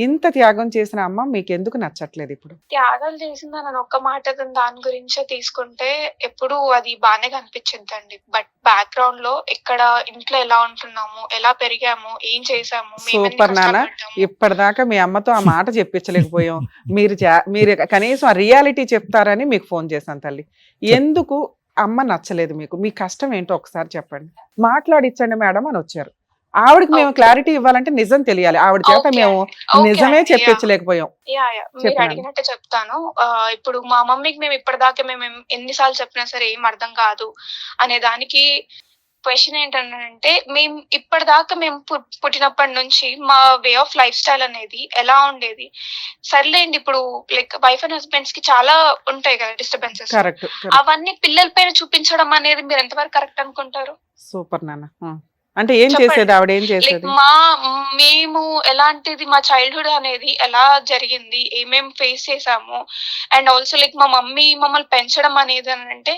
ఇంత త్యాగం చేసిన అమ్మ మీకు ఎందుకు నచ్చట్లేదు ఇప్పుడు? త్యాగాలు చేసిందని ఒక్క మాట దాని గురించే తీసుకుంటే ఎప్పుడు అది బానే కనిపించిందండి. బట్ బ్యాక్గ్రౌండ్ లో ఇక్కడ ఇంట్లో ఎలా ఉంటున్నాము, ఎలా పెరిగాము, ఏం చేసాము, మేమెన్ని సూపర్ నాన్న, కష్టపడ్డాము. ఇప్పటిదాకా మీ అమ్మతో ఆ మాట చెప్పించలేకపోయాం. మీరు కనీసం ఆ రియాలిటీ చెప్తారని మీకు ఫోన్ చేశాను తల్లి. ఎందుకు అమ్మ నచ్చలేదు మీకు? మీ కష్టం ఏంటో ఒకసారి చెప్పండి. మాట్లాడిచ్చండి మేడం అని వచ్చారు. ఆవిడకి మేము Okay. క్లారిటీ ఇవ్వాలంటే నిజం తెలియాలి. ఆవిడ చేత Okay మేము అండి. Okay నిజమే అండి. చెప్పించలేకపోయాం. యా మీరు చెప్పండి. అడిగినట్టే చెప్తాను. ఇప్పుడు మా మమ్మీకి మేము ఇప్పటిదాకా మేము ఎన్నిసార్లు చెప్పినా సరే ఏం అర్థం కాదు అనే దానికి క్వశ్చన్ ఏంటంటే, మేము ఇప్పటిదాకా మేము పుట్టినప్పటి నుంచి మా వే ఆఫ్ లైఫ్ స్టైల్ అనేది ఎలా ఉండేది. సర్లేండి, ఇప్పుడు లైక్ వైఫ్ అండ్ హస్బెండ్స్ కి చాలా ఉంటాయి కదా డిస్టర్బెన్సెస్. కరెక్ట్. అవన్నీ పిల్లల పైన చూపించడం అనేది మీరు ఎంతవరకు కరెక్ట్ అనుకుంటారు? సూపర్ నాన్న. అంటే ఏం చెప్పండి. చేసేది ఆవిడ? ఏం లైక్ చేసేది? మేము ఎలాంటిది, మా చైల్డ్హుడ్ అనేది ఎలా జరిగింది, ఏమేం ఫేస్ చేసాము, అండ్ ఆల్సో లైక్ మా మమ్మీ మమ్మల్ని పెంచడం అనేది అని అంటే,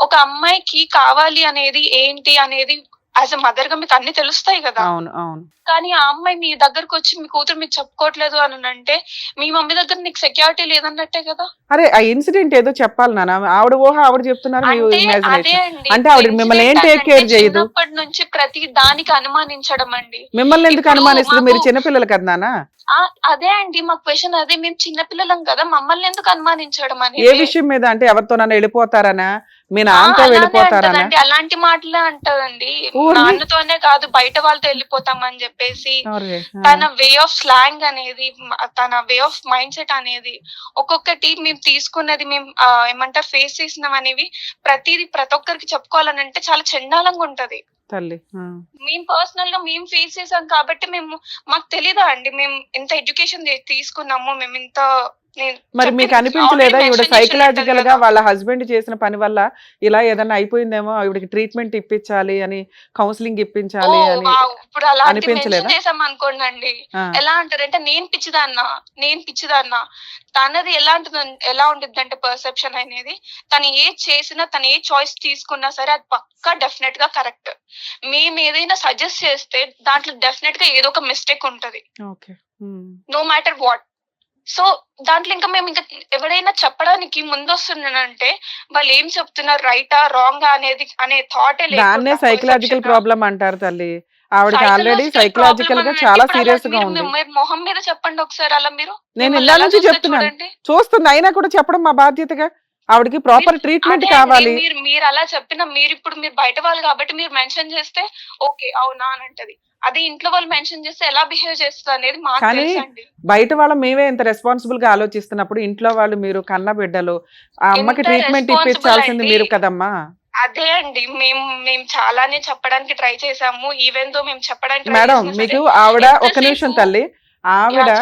ఒక అమ్మాయికి కావాలి అనేది ఏంటి అనేది యాజ్ అ మదర్ గా మీకు అన్ని తెలుస్తాయి కదా. అవును, అవును. కానీ ఆ అమ్మాయి మీ దగ్గరకు వచ్చి మీ కూతురు మీకు చెప్పుకోవట్లేదు అని అంటే, మీ మమ్మీ దగ్గర నీకు సెక్యూరిటీ లేదన్నట్టే కదా. అరే, ఆ ఇన్సిడెంట్ ఏదో చెప్పాలి నాన్న. ఆవిడ ఊహ ఆవిడ చెప్తున్నారు, మీ అంటే అదే ఇమాజినేషన్. అండి, అంటే ఆవిడ మిమ్మల్ని ఏం incident టేక్ కేర్ అంటే చేయదు? చిన్నప్పటి నుంచి ప్రతి దానికి అనుమానించడం అండి. మిమ్మల్ని ఎందుకు ఇప్పుడు అనుమానిస్తుంది? మీరు మాకు- చిన్నపిల్లలు కదా నాన్న. అదే అండి మా క్వశ్చన్, అదే మేము చిన్నపిల్లలం కదా, మమ్మల్ని ఎందుకు అనుమానించడం ఏ అనేది. విషయం మీద? అంటే ఎవరితోనన్నా వెళ్ళిపోతారనా? మీ నాన్నతో అలానే వెళ్ళిపోతారనా? అంటదండి, అలాంటి మాటలే అంటదండి. ఊరిని? నాన్నతోనే కాదు బయట వాళ్ళతో వెళ్ళిపోతామని చెప్పేసి. ఎవరు? తన వే ఆఫ్ స్లాంగ్ అనేది, తన వే ఆఫ్ మైండ్ సెట్ అనేది, ఒక్కొక్కటి మేము తీసుకున్నది, మేము ఏమంటారు ఫేస్ చేసినాం అనేవి ప్రతి ఒక్కరికి చెప్పుకోవాలని అంటే చాలా చండాలంగా ఉంటది. తల్లి మేము పర్సనల్ గా మేము ఫేస్ చేసాం కాబట్టి మాకు తెలీదా అండి, మేము ఎంత ఎడ్యుకేషన్ తీసుకున్నాము, మేము ఇంత మరి మీకు అనిపించలేదా ఈవిడ సైకలాజికల్ గా వాళ్ళ హస్బెండ్ చేసిన పని వల్ల ఇలా ఏదైనా అయిపోయిందేమో, ఈవిడకి ట్రీట్మెంట్ ఇప్పించాలి అని, కౌన్సిలింగ్ ఇప్పించాలి అని ఇప్పుడు అలా అనిపించలేదా? మెన్షన్ చేసాం అనుకోండి అండి, ఎలా అంటారంటే నేను పిచ్చిదాన్నా తనది ఎలా ఉంటుంది అంటే పర్సెప్షన్ అనేది, తను ఏ చేసినా, తను ఏ చాయిస్ తీసుకున్నా సరే అది పక్కా డెఫినెట్ గా కరెక్ట్. మేము ఏదైనా సజెస్ట్ చేస్తే దాంట్లో డెఫినెట్ గా ఏదో ఒక మిస్టేక్ ఉంటది, నో మ్యాటర్ వాట్. సో దాంట్లో ఇంకా మేము ఇంకా ఎవరైనా చెప్పడానికి ముందు వస్తున్నానంటే వాళ్ళు ఏం చెప్తున్నారు, రైటా రాంగా అనే థాటే దాన్నే సైకలాజికల్ ప్రాబ్లం అంటారు తల్లి. ఆవిడకి ఆల్రెడీ సైకలాజికల్ గా చాలా సీరియస్ గా ఉంది. మొహం మీద చెప్పండి ఒకసారి అలా మీరు. నేను ఇలా నుంచి చెప్తున్నాను, చూస్తుంది అయినా కూడా చెప్పడం మా బాధ్యతగా. ఆవిడకి ప్రాపర్ ట్రీట్మెంట్ కావాలి. మీరు అలా చెప్పిన మీరు బయట వాళ్ళు కాబట్టి మీరు మెన్షన్ చేస్తే ఓకే అవునా అని అంటది. అది ఇంట్లో వాళ్ళు మెన్షన్ చేస్తే ఎలా బిహేవ్ చేస్తుంది అనేది మాకు తెలుసండి. బయట వాళ్ళ మేమే ఇంత రెస్పాన్సిబుల్ గా ఆలోచిస్తున్నప్పుడు ఇంట్లో వాళ్ళు మీరు కన్న బిడ్డలు, ఆ అమ్మకి ట్రీట్మెంట్ ఇప్పించాల్సింది మీరు కదమ్మా. అదే అండి, మేము చాలానే చెప్పడానికి ట్రై చేసాము. ఈవెన్ దో మేము చెప్పడానికి మేడం మీకు ఆవిడ ఒక నిమిషం తల్లి, ఆవిడ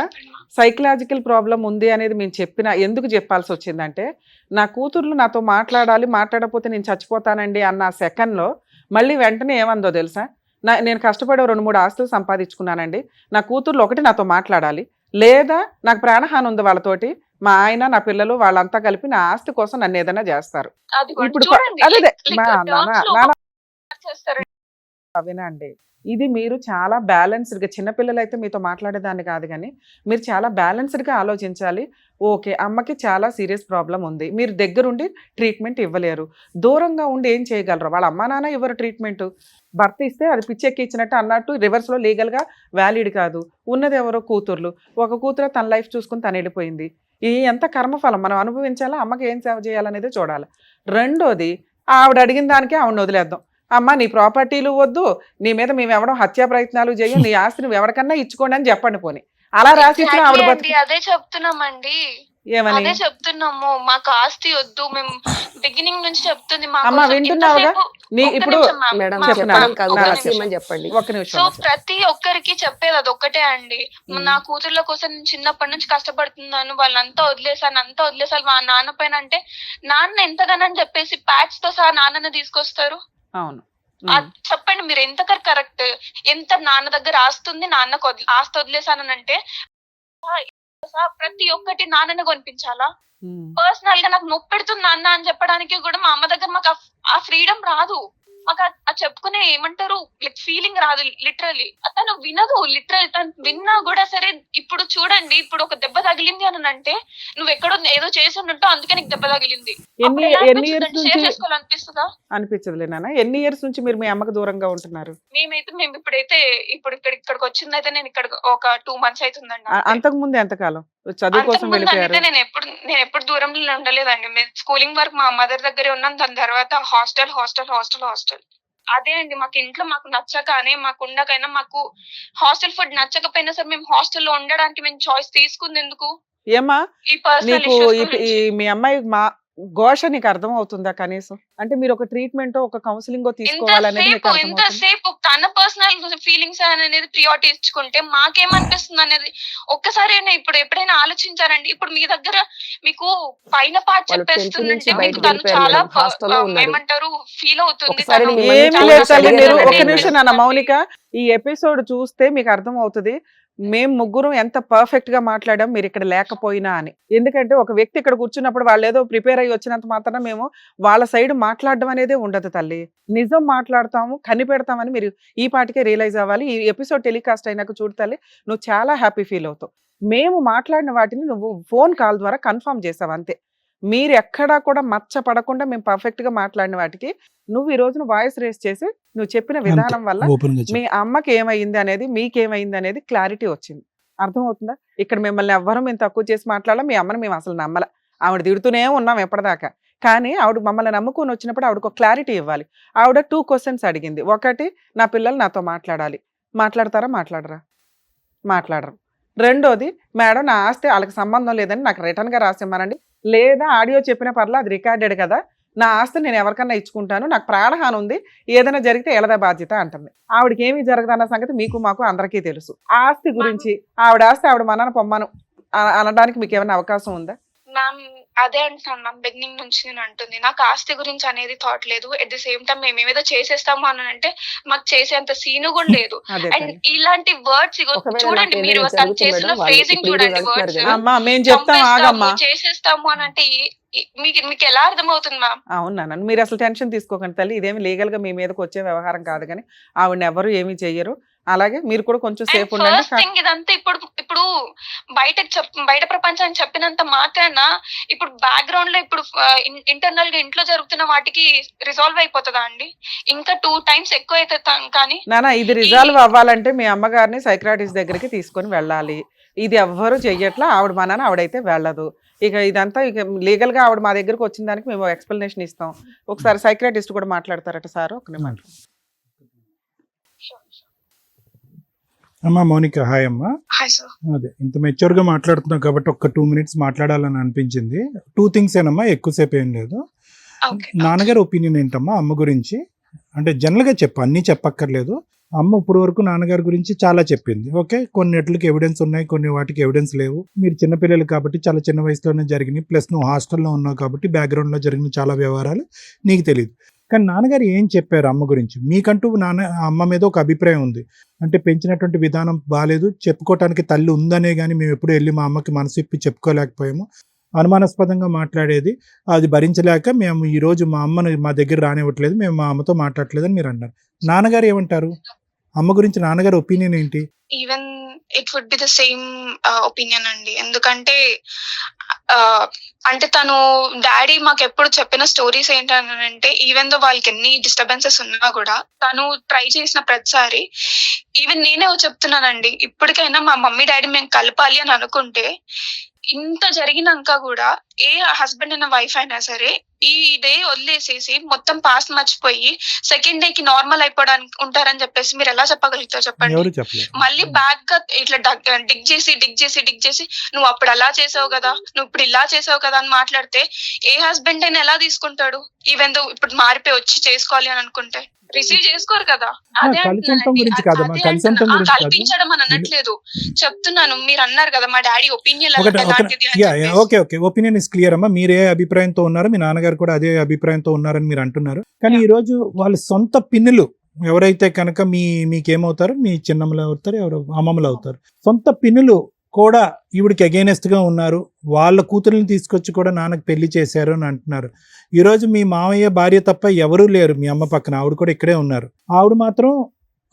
సైకలాజికల్ ప్రాబ్లం ఉంది అనేది మేము చెప్పినా ఎందుకు చెప్పాల్సి వచ్చిందంటే, నా కూతుర్లు నాతో మాట్లాడకపోతే నేను చచ్చిపోతానండి అన్న సెకండ్ లో మళ్ళీ వెంటనే ఏమందో తెలుసా, నేను కష్టపడే 2-3 ఆస్తులు సంపాదించుకున్నానండి, నా కూతుర్లు ఒకటి నాతో మాట్లాడాలి, లేదా నాకు ప్రాణహాని ఉంది వాళ్ళతోటి, మా ఆయన నా పిల్లలు వాళ్ళంతా కలిపి నా ఆస్తి కోసం నన్ను ఏదైనా చేస్తారు. ఇప్పుడు వినండి, ఇది మీరు చాలా బ్యాలెన్స్డ్ గా, చిన్నపిల్లలు అయితే మీతో మాట్లాడేదాన్ని కాదు కానీ మీరు చాలా బ్యాలెన్స్డ్ గా ఆలోచించాలి. ఓకే, అమ్మకి చాలా సీరియస్ ప్రాబ్లం ఉంది, మీరు దగ్గరుండి ట్రీట్మెంట్ ఇవ్వలేరు, దూరంగా ఉండి ఏం చేయగలరు? వాళ్ళ అమ్మా నాన్న ఇవ్వరు ట్రీట్మెంట్, భర్త ఇస్తే అది పిచ్చెక్కి ఇచ్చినట్టు అన్నట్టు రివర్స్ లో లీగల్ గా వ్యాలిడ్ కాదు. ఉన్నది ఎవరో కూతుర్లు, ఒక కూతురు తన లైఫ్ చూసుకుని తను వెళ్ళిపోయింది. ఈ ఎంత కర్మఫలం మనం అనుభవించాలా, అమ్మకి ఏం సేవ చేయాలనేది చూడాలి. రెండోది, ఆవిడ అడిగిన దానికి ఆవిడని వదిలేద్దాం. అమ్మ నీ ప్రాపర్టీలు వద్దు, నీ మీద మేము ఎవడం హత్యా ప్రయత్నాలు చేయం, నీ ఆస్తి నువ్వు ఎవరికన్నా ఇచ్చుకోండి అని చెప్పండి. పోనీ అలా రాసి అదే చెప్తున్నామండి, అదే చెప్తున్నాము, మాకు ఆస్తి వద్దు, మేము బిగినింగ్ నుంచి చెప్తుంది. అమ్మ వింటున్నావుగా, ఇప్పుడు చెప్పండి. సో ప్రతి ఒక్కరికి చెప్పేది అదొక్కటే అండి, నా కూతుర్ల కోసం నేను చిన్నప్పటి నుంచి కష్టపడుతున్నాను, వాళ్ళంతా వదిలేసాను మా నాన్న పైన అంటే, నాన్న ఎంతగానని చెప్పేసి ప్యాచ్ తో సహా నాన్నని తీసుకొస్తారు. అవును, చెప్పండి మీరు ఎంత కరెక్ట్, ఎంత నాన్న దగ్గర ఆస్తుంది, నాన్నకు ఆస్తి వదిలేసానంటే ప్రతి ఒక్కటి నాన్నని కొనిపించాలా? పర్సనల్ గా నాకు నొప్పి పెడుతుంది నాన్న అని చెప్పడానికి కూడా మా అమ్మ దగ్గర మాకు ఆ ఫ్రీడమ్ రాదు. మాకు చెప్పుకునే ఏమంటారు లైక్ ఫీలింగ్ రాదు. లిటరలీ తను వినదు, లిటరల్ తను విన్నా కూడా సరే. ఇప్పుడు చూడండి, ఇప్పుడు ఒక దెబ్బ తగిలింది అని అంటే నువ్వు ఎక్కడో ఏదో చేసి ఉంటావు, అందుకే నీకు దెబ్బ తగిలింది, షేర్ చేసుకోవాలనిపిస్తుందా? అనిపించదులేనా? ఎన్ని ఇయర్స్ నుంచి మీరు మీ అమ్మకు దూరంగా ఉంటున్నారు? మేము ఇక్కడికి వచ్చిందైతే నేను ఇక్కడ ఒక 2 months అవుతుందండి. అంతకు ముందు ఎంతకాలం చదువు కోసం వెళ్ళిపోయారు? నేను ఎప్పుడు దూరంలో ఉండలేదండి. స్కూలింగ్ వరకు మా మదర్ దగ్గరే ఉన్నాను, దాని తర్వాత హాస్టల్. అదే అండి, మాకు ఇంట్లో మాకు నచ్చకనే, మాకు ఉండకైనా, మాకు హాస్టల్ ఫుడ్ నచ్చకపోయినా సరే మేము హాస్టల్లో ఉండడానికి మేము చాయిస్ తీసుకుంది ఎందుకు? ఏమా ఈ పర్సనల్ మీ అమ్మాయి ఘోష నీకు అర్థం అవుతుందా కనీసం? అంటే మీరు ఒక ట్రీట్మెంట్, ఒక కౌన్సిలింగ్ తీసుకోవాలనేది ఎంతసేపు తన పర్సనల్ ఫీలింగ్స్ అనేది ప్రియారిటీ ఇచ్చుకుంటే మాకేమనిపిస్తుంది అనేది ఒక్కసారి ఇప్పుడు ఎప్పుడైనా ఆలోచించారండి? ఇప్పుడు మీ దగ్గర మీకు పైన పార్ట్ చెప్పేస్తుందంటే మీకు తను చాలా ఏమంటారు ఫీల్ అవుతుంది. ఒక నిమిషం నాన్న మౌనిక, ఈ ఎపిసోడ్ చూస్తే మీకు అర్థం అవుతుంది మేము ముగ్గురం ఎంత పర్ఫెక్ట్ గా మాట్లాడాం మీరు ఇక్కడ లేకపోయినా అని. ఎందుకంటే ఒక వ్యక్తి ఇక్కడ కూర్చున్నప్పుడు వాళ్ళు ఏదో ప్రిపేర్ అయ్యి వచ్చినంత మాత్రాన మేము వాళ్ళ సైడ్ మాట్లాడడం అనేదే ఉండదు తల్లి. నిజం మాట్లాడతాము, కనిపెడతామని మీరు ఈ పాటికే రియలైజ్ అవ్వాలి. ఈ ఎపిసోడ్ టెలికాస్ట్ అయినాక చూడు తల్లి, నువ్వు చాలా హ్యాపీ ఫీల్ అవుతావు. మేము మాట్లాడిన వాటిని నువ్వు ఫోన్ కాల్ ద్వారా కన్ఫర్మ్ చేసావు అంతే. మీరు ఎక్కడా కూడా మచ్చ పడకుండా మేము పర్ఫెక్ట్ గా మాట్లాడిన వాటికి నువ్వు ఈ రోజున వాయిస్ రేస్ చేసి నువ్వు చెప్పిన విధానం వల్ల మీ అమ్మకి ఏమైంది అనేది, మీకేమైంది అనేది క్లారిటీ వచ్చింది. అర్థమవుతుందా? ఇక్కడ మిమ్మల్ని ఎవ్వరూ మేము తక్కువ చేసి మాట్లాడాలి, మీ అమ్మని మేము అసలు నమ్మల. ఆవిడ తిడుతూనే ఉన్నాం ఎప్పటిదాకా. కానీ ఆవిడ మమ్మల్ని నమ్ముకొని వచ్చినప్పుడు ఆవిడకు క్లారిటీ ఇవ్వాలి. ఆవిడ 2 questions అడిగింది. ఒకటి, నా పిల్లలు నాతో మాట్లాడాలి, మాట్లాడతారా? మాట్లాడరు. రెండోది, మేడం నా ఆస్తి వాళ్ళకి సంబంధం లేదని నాకు రిటర్న్ గా రాసిమ్మనండి, లేదా ఆడియో చెప్పిన పర్లా అది రికార్డెడ్ కదా, నా ఆస్తి నేను ఎవరికన్నా ఇచ్చుకుంటాను, నాకు ప్రాణహాని ఉంది, ఏదైనా జరిగితే ఎలదా బాధ్యత అంటుంది. ఆవిడకి ఏమీ జరగదన్న సంగతి మీకు మాకు అందరికీ తెలుసు. ఆ ఆస్తి గురించి ఆవిడ ఆస్తి ఆవిడ మనన పొమ్మను అనడానికి మీకు ఏమైనా అవకాశం ఉందా? మ్యామ్ అదే అంటున్నాను మ్యామ్, బిగినింగ్ నుంచి నేను అంటుంది నాకు ఆస్తి గురించి అనేది థాట్ లేదు. ఎట్ ది సేమ్ టైం మేము ఏమేదో చేసేస్తాము అని అంటే మాకు చేసేంత సీను కూడా లేదు. అదే అండ్ ఇలాంటి వర్డ్స్ ఒకవేళ చూడండి, నాకు మీరు ఏదైనా తను జరుగుతుంది చేసిన మేడం, వాళ్ళు ఫ్రేజింగ్ ఇప్పుడు చూడండి, వెళ్తున్నారు వర్డ్స్ కదా. అమ్మా మేము చెప్తాం, ఆగమ్మా. చేసేస్తాము అని అంటే మీకు ఎలా అర్థమవుతుంది మ్యామ్? అవునా, మీరు అసలు టెన్షన్ తీసుకోకండి తల్లి, ఇదేమి లీగల్ గా మీ మీదకి వచ్చే వ్యవహారం కాదు, కానీ ఆవిడని ఎవరు ఏమీ చెయ్యరు. అలాగే మీరు కూడా కొంచెం సేఫ్ ఉండండి. ఫస్ట్ థింగ్ ఇదంతా ఇప్పుడు బయట ప్రపంచానికి చెప్పినంత మాత్రాన ఇప్పుడు బ్యాక్గ్రౌండ్ లో ఇప్పుడు ఇంటర్నల్ గా ఇంట్లో జరుగుతున్న వాటికి రిజాల్వ్ అయిపోతుందా అండి? ఇంకా 2 times ఎక్కువ అయితే కానీ నానా ఇది రిజాల్వ్ అవ్వాలంటే మీ అమ్మగారిని సైక్రాటిస్ట్ దగ్గరికి తీసుకొని వెళ్ళాలి. ఇది ఎవ్వరు చెయ్యట్లా, ఆవిడ మనన ఆవిడైతే వెళ్ళదు. ఇక ఇదంతా ఇక లీగల్ గా ఆవిడ మా దగ్గరకు వచ్చిన దానికి మేము ఎక్స్ప్లెనేషన్ ఇస్తాం. ఒకసారి సైక్రాటిస్ట్ కూడా మాట్లాడతారట సార్, ఒక నిమిషం. అమ్మా మౌనిక, హాయ్ అమ్మా. Hi sir. అదే ఇంత మెచ్యూర్ గా మాట్లాడుతున్నావు కాబట్టి ఒక్క 2 minutes మాట్లాడాలని అనిపించింది. 2 things ఏనమ్మా, ఎక్కువసేపు ఏం లేదు. ఓకే. నాన్నగారి ఒపీనియన్ ఏంటమ్మా అమ్మ గురించి? అంటే జనరల్ గా చెప్పు, అన్నీ చెప్పక్కర్లేదు. అమ్మ ఇప్పుడు వరకు నాన్నగారి గురించి చాలా చెప్పింది. ఓకే, కొన్నిట్లకి ఎవిడెన్స్ ఉన్నాయి, కొన్ని వాటికి ఎవిడెన్స్ లేవు. మీరు చిన్నపిల్లలు కాబట్టి చాలా చిన్న వయసులోనే జరిగినాయి, ప్లస్ నువ్వు హాస్టల్లో ఉన్నావు కాబట్టి బ్యాక్గ్రౌండ్ లో జరిగిన చాలా వ్యవహారాలు నీకు తెలియదు. కానీ నాన్నగారు ఏం చెప్పారు అమ్మ గురించి? మీకంటూ అమ్మ మీద ఒక అభిప్రాయం ఉంది, అంటే పెంచినటువంటి విధానం బాగాలేదు, చెప్పుకోవటానికి తల్లి ఉందనే కానీ మేము ఎప్పుడు వెళ్ళి మా అమ్మకి మనసు ఇప్పి చెప్పుకోలేకపోయాము, అనుమానాస్పదంగా మాట్లాడేది, అది భరించలేక మేము ఈరోజు మా అమ్మను మా దగ్గర రానివ్వట్లేదు, మేము మా అమ్మతో మాట్లాడట్లేదు అని మీరు అన్నారు. నాన్నగారు ఏమంటారు అమ్మ గురించి? నాన్నగారి ఒపీనియన్ ఏంటి? Even it would be the same opinion అండి. ఎందుకంటే అంటే తను డాడీ మాకు ఎప్పుడు చెప్పిన స్టోరీస్ ఏంటంటే, ఈవెన్ దో వాళ్ళకి ఎన్ని డిస్టర్బెన్సెస్ ఉన్నా కూడా తను ట్రై చేసిన ప్రతిసారి, ఈవెన్ నేనే చెప్తున్నానండి, ఇప్పటికైనా మా మమ్మీ డాడీ మేము కలపాలి అని అనుకుంటే, ఇంత జరిగినాక కూడా ఏ హస్బెండ్ అయినా వైఫ్ అయినా సరే ఈ డే వదిలేసేసి మొత్తం పాస్ట్ మర్చిపోయి సెకండ్ డే కి నార్మల్ అయిపోవడానికి ఉంటారని చెప్పేసి మీరు ఎలా చెప్పగలుగుతారు చెప్పండి? ఎవరు చెప్పలేదు. మళ్ళీ బ్యాక్ గా ఇట్లా డిగ్ చేసి నువ్వు అప్పుడు అలా చేసావు కదా, నువ్వు ఇప్పుడు ఇలా చేసావు కదా అని మాట్లాడితే ఏ హస్బెండ్ అయినా ఎలా తీసుకుంటాడు? ఈవెన్ దో ఇప్పుడు మారిపోయి వచ్చి చేసుకోవాలి అని అనుకుంటే రిసీవ్ చేసుకోరు కదా. అదే కలిసొంతం గురించి కాదమ్మా, కలిసొంతం గురించి కాదు. కల్పించడం అని అనట్లేదు, చెప్తున్నాను. మీరు అన్నారు కదా మా daddy opinion okay okay, opinion is clear అమ్మా. మీరు ఏ అభిప్రాయంతో ఉన్నారో మీ నాన్నగారు కూడా అదే అభిప్రాయంతో ఉన్నారని మీరు అంటున్నారు. కానీ ఈ రోజు వాళ్ళ సొంత పిన్నులు ఎవరైతే కనుక మీకేమవుతారు, మీ చిన్నమ్మలు అవుతారు, ఎవరు అమ్మమ్మలు అవుతారు, సొంత పిన్నులు కూడా ఈవిడికి అగైనెస్ట్ గా ఉన్నారు, వాళ్ళ కూతుర్ని తీసుకొచ్చి కూడా నాన్నకు పెళ్లి చేశారు అని అంటున్నారు. ఈరోజు మీ మామయ్య భార్య తప్ప ఎవరూ లేరు మీ అమ్మ పక్కన, ఆవిడ కూడా ఇక్కడే ఉన్నారు.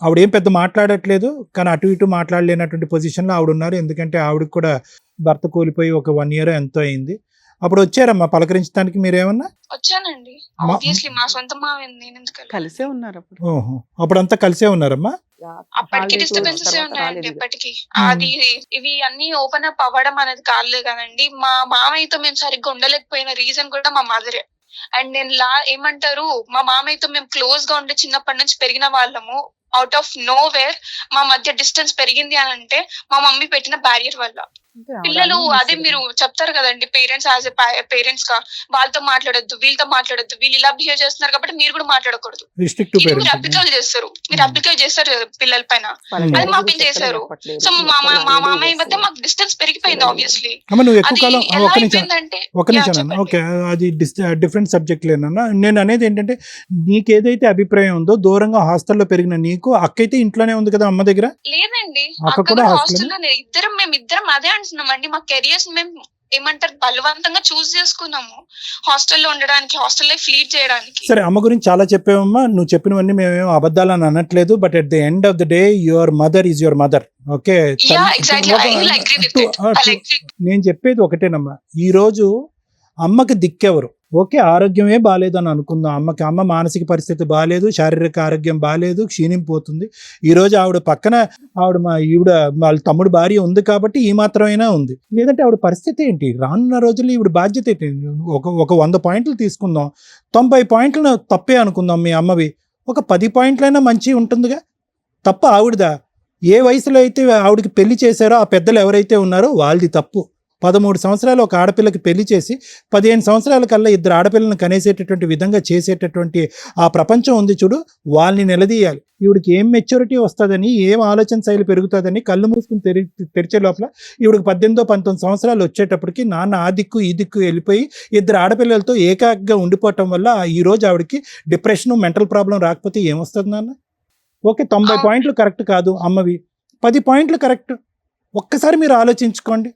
ఆవిడేం పెద్ద మాట్లాడట్లేదు, కానీ అటు ఇటు మాట్లాడలేనటువంటి పొజిషన్లో ఆవిడ ఉన్నారు. ఎందుకంటే ఆవిడకి కూడా భర్త కోల్పోయి ఒక 1 year ఎంతో అయింది. అప్పుడు వచ్చారమ్మా పలకరించడానికి, మీరేమన్నా? వచ్చానండి, ఆబ్వియస్లీ మా సొంత మామయ్య, నేను ఎందుకు కలిసే ఉన్నారు అప్పుడు. ఓహో, అప్పుడంతా కలిసే ఉన్నారమ్మా? అప్పటికి డిస్టర్బెన్సెస్ ఉన్నాయండి ఎప్పటికీ. అది ఇవి అన్ని ఓపెన్ అప్ అవ్వడం అనేది కాలేదు కదండి. మా మామయ్యతో మేము సరిగ్గా ఉండలేకపోయిన రీజన్ కూడా మా మదరే. అండ్ నేను ఏమంటారు, మా మామయ్యతో మేము క్లోజ్ గా ఉండే చిన్నప్పటి నుంచి పెరిగిన వాళ్ళము. అవుట్ ఆఫ్ నో వేర్ మా మధ్య డిస్టెన్స్ పెరిగింది అని అంటే మా మమ్మీ పెట్టిన బ్యారియర్ వల్ల. పిల్లలు అదే మీరు చెప్తారు కదండి, పేరెంట్స్ యాజ్ ఎ పేరెంట్స్ గా వాళ్ళతో మాట్లాడొద్దు, వీళ్ళతో మాట్లాడొద్దు, వీళ్ళు ఇలా బిహేవ్ చేస్తున్నారు కాబట్టి మీరు కూడా మాట్లాడకూడదు. మీరు అప్లికేట్ చేస్తారు కదా పిల్లల పైన, అది మా పిల్లలు చేశారు. సో మా మామయ్య మధ్య మాకు డిస్టెన్స్ పెరిగిపోయింది ఆబ్వియస్లీ. ఒక నిమిషం, ఓకే, అది డిఫరెంట్ సబ్జెక్ట్ లేనన్నా. నేను అనేది ఏంటంటే, నీకేదైతే అభిప్రాయం ఉందో, దూరంగా హాస్టల్లో పెరిగిన నీకు అక్క అయితే ఇంట్లోనే ఉంది కదా అమ్మ దగ్గర? లేదండి, అక్క కూడా హాస్టల్లో మేమిద్దరం అదే అంటున్నామండి. మా కెరియర్స్ మేము ఏమంటారు బలవంతంగా చూస్ చేసుకున్నాము హాస్టల్లో ఉండడానికి, హాస్టల్ లైఫ్ లీడ్ చేయడానికి. సరే, అమ్మ గురించి చాలా చెప్పావమ్మా, నువ్వు చెప్పినవన్నీ మేమేమో అబద్ధాలని అనట్లేదు. But at the end of the day your mother is your mother. Okay, నేను చెప్పేది ఒకటేనమ్మా, ఈ రోజు అమ్మకి దిక్కెవరు? ఓకే, ఆరోగ్యమే బాగాలేదని అనుకుందాం, అమ్మ మానసిక పరిస్థితి బాగాలేదు, శారీరక ఆరోగ్యం బాగాలేదు, క్షీణింపోతుంది. ఈరోజు ఆవిడ పక్కన వాళ్ళ తమ్ముడు భార్య ఉంది కాబట్టి ఈ మాత్రమైనా ఉంది, లేదంటే ఆవిడ పరిస్థితి ఏంటి? రానున్న రోజుల్లో ఈవిడ బాధ్యత ఏంటి? ఒక 100 points తీసుకుందాం, 90 points తప్పే అనుకుందాం మీ అమ్మవి, ఒక 10 points మంచి ఉంటుందిగా. తప్ప ఆవిడదా? ఏ వయసులో అయితే ఆవిడకి పెళ్లి చేశారో ఆ పెద్దలు ఎవరైతే ఉన్నారో వాళ్ళది తప్పు. 13 సంవత్సరాలు ఒక ఆడపిల్లకి పెళ్లి చేసి 15 సంవత్సరాల కల్లా ఇద్దరు ఆడపిల్లలను కనేసేటటువంటి విధంగా చేసేటటువంటి ఆ ప్రపంచం ఉంది చూడు, వాళ్ళని నిలదీయాలి. ఈవిడికి ఏం మెచ్యూరిటీ వస్తుందని, ఏం ఆలోచన శైలి పెరుగుతుందని కళ్ళు మూసుకుని తెరిచే లోపల ఈవిడికి 18-19 సంవత్సరాలు వచ్చేటప్పటికి నాన్న ఆ దిక్కు ఈ దిక్కు వెళ్ళిపోయి ఇద్దరు ఆడపిల్లలతో ఏకాగ్గా ఉండిపోవటం వల్ల ఈరోజు ఆవిడకి డిప్రెషన్, మెంటల్ ప్రాబ్లం రాకపోతే ఏమొస్తుంది నాన్న? ఓకే, 90 పాయింట్లు కరెక్ట్ కాదు అమ్మవి, 10 పాయింట్లు కరెక్ట్. ఒక్కసారి మీరు ఆలోచించుకోండి.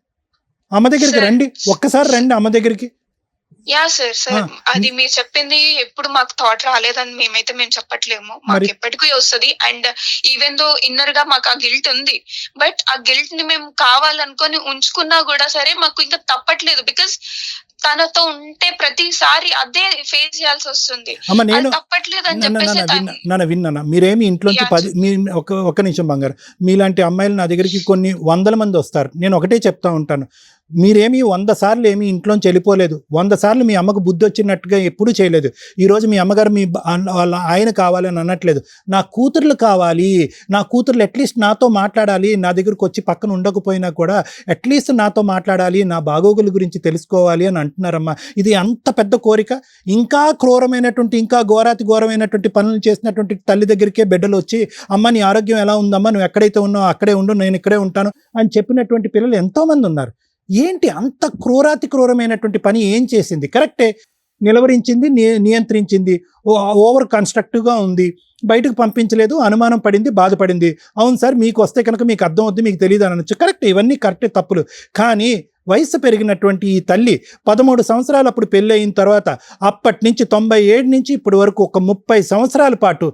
అమ్మ దగ్గరికి రండి, ఒక్కసారి రండి అమ్మ దగ్గరికి. యా సార్ అది మీరు చెప్పింది ఎప్పుడు మాకు థాట్ రాలేదని మేము చెప్పట్లేము, మాకు ఎప్పటికీ వస్తుంది. అండ్ ఈవెన్ దో ఇన్నర్ గా మాకు ఆ గిల్ట్ ఉంది, బట్ ఆ గిల్ట్ ని మేము కావాలనుకొని ఉంచుకున్నా కూడా సరే మాకు ఇంకా తప్పట్లేదు. బికాస్ తనతో ఉంటే ప్రతిసారి అదే ఫేస్ చేయాల్సి వస్తుంది, తప్పట్లేదు అని చెప్పేసి. విన్నా మీరేమి ఇంట్లోంచి ఒక నిమిషం బంగారు, మీలాంటి అమ్మాయిలు నా దగ్గరికి కొన్ని 100 మంది వస్తారు. నేను ఒకటే చెప్తా ఉంటాను, మీరేమి 100 సార్లు ఏమి ఇంట్లోంచి వెళ్ళిపోలేదు, 100 సార్లు మీ అమ్మకు బుద్ధి వచ్చినట్టుగా ఎప్పుడూ చేయలేదు. ఈరోజు మీ అమ్మగారు మీ వాళ్ళ ఆయన కావాలని అనట్లేదు, నా కూతుర్లు కావాలి, నా కూతుర్లు అట్లీస్ట్ నాతో మాట్లాడాలి, నా దగ్గరకు వచ్చి పక్కన ఉండకపోయినా కూడా అట్లీస్ట్ నాతో మాట్లాడాలి, నా బాగోగుల గురించి తెలుసుకోవాలి అని అంటున్నారమ్మా. ఇది అంత పెద్ద కోరిక. ఇంకా క్రూరమైనటువంటి, ఇంకా ఘోరమైనటువంటి పనులు చేసినటువంటి తల్లి దగ్గరికే బిడ్డలు వచ్చి, అమ్మ నీ ఆరోగ్యం ఎలా ఉందమ్మా, నువ్వు ఎక్కడైతే ఉన్నావు అక్కడే ఉండు, నేను ఇక్కడే ఉంటాను అని చెప్పినటువంటి పిల్లలు ఎంతోమంది ఉన్నారు. ఏంటి అంత క్రూరమైనటువంటి పని ఏం చేసింది? కరెక్టే, నిలవరించింది, నియంత్రించింది, ఓవర్ కన్స్ట్రక్టివ్గా ఉంది, బయటకు పంపించలేదు, అనుమానం పడింది, బాధపడింది. అవును సార్, మీకు వస్తే కనుక మీకు అర్థం అవుద్ది, మీకు తెలియదు అనొచ్చు. కరెక్ట్, ఇవన్నీ కరెక్టే, తప్పులు. కానీ వయసు పెరిగినటువంటి ఈ తల్లి 13 సంవత్సరాలు అప్పుడు పెళ్ళి అయిన తర్వాత అప్పటి నుంచి 97 నుంచి ఇప్పటి వరకు ఒక 30 సంవత్సరాల పాటు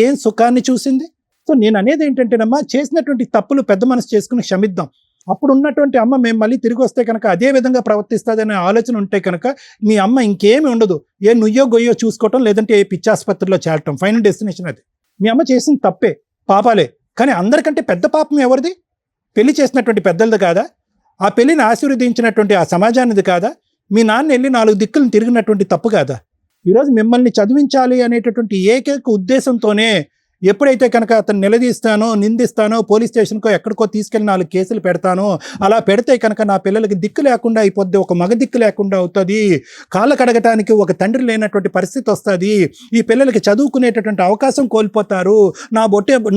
ఏం సుఖాన్ని చూసింది? సో నేను అనేది ఏంటంటేనమ్మా, చేసినటువంటి తప్పులు పెద్ద మనసు చేసుకుని క్షమిద్దాం. అప్పుడు ఉన్నటువంటి అమ్మ మేము మళ్ళీ తిరిగి వస్తే కనుక అదే విధంగా ప్రవర్తిస్తుందనే ఆలోచన ఉంటే కనుక మీ అమ్మ ఇంకేమి ఉండదు, ఏ నుయ్యో గొయ్యో చూసుకోవటం, లేదంటే ఏ పిచ్చాసుపత్రిలో చేరటం, ఫైనల్ డెస్టినేషన్ అది. మీ అమ్మ చేసిన తప్పే, పాపాలే. కానీ అందరికంటే పెద్ద పాపం ఎవరిది? పెళ్లి చేసినటువంటి పెద్దలది కాదా? ఆ పెళ్లిని ఆశీర్వదించినటువంటి ఆ సమాజానిది కాదా? మీ నాన్న వెళ్ళి 4 దిక్కులను తిరిగినటువంటి తప్పు కాదా? ఈరోజు మిమ్మల్ని చదివించాలి అనేటటువంటి ఏకైక ఉద్దేశంతోనే ఎప్పుడైతే కనుక అతను నిలదీస్తానో, నిందిస్తానో, పోలీస్ స్టేషన్కో ఎక్కడికో తీసుకెళ్ళి 4 కేసులు పెడతానో, అలా పెడితే కనుక నా పిల్లలకి దిక్కు లేకుండా అయిపోద్ది, ఒక మగ దిక్కు లేకుండా అవుతుంది, కాళ్ళ కడగటానికి ఒక తండ్రి లేనటువంటి పరిస్థితి వస్తుంది, ఈ పిల్లలకి చదువుకునేటటువంటి అవకాశం కోల్పోతారు,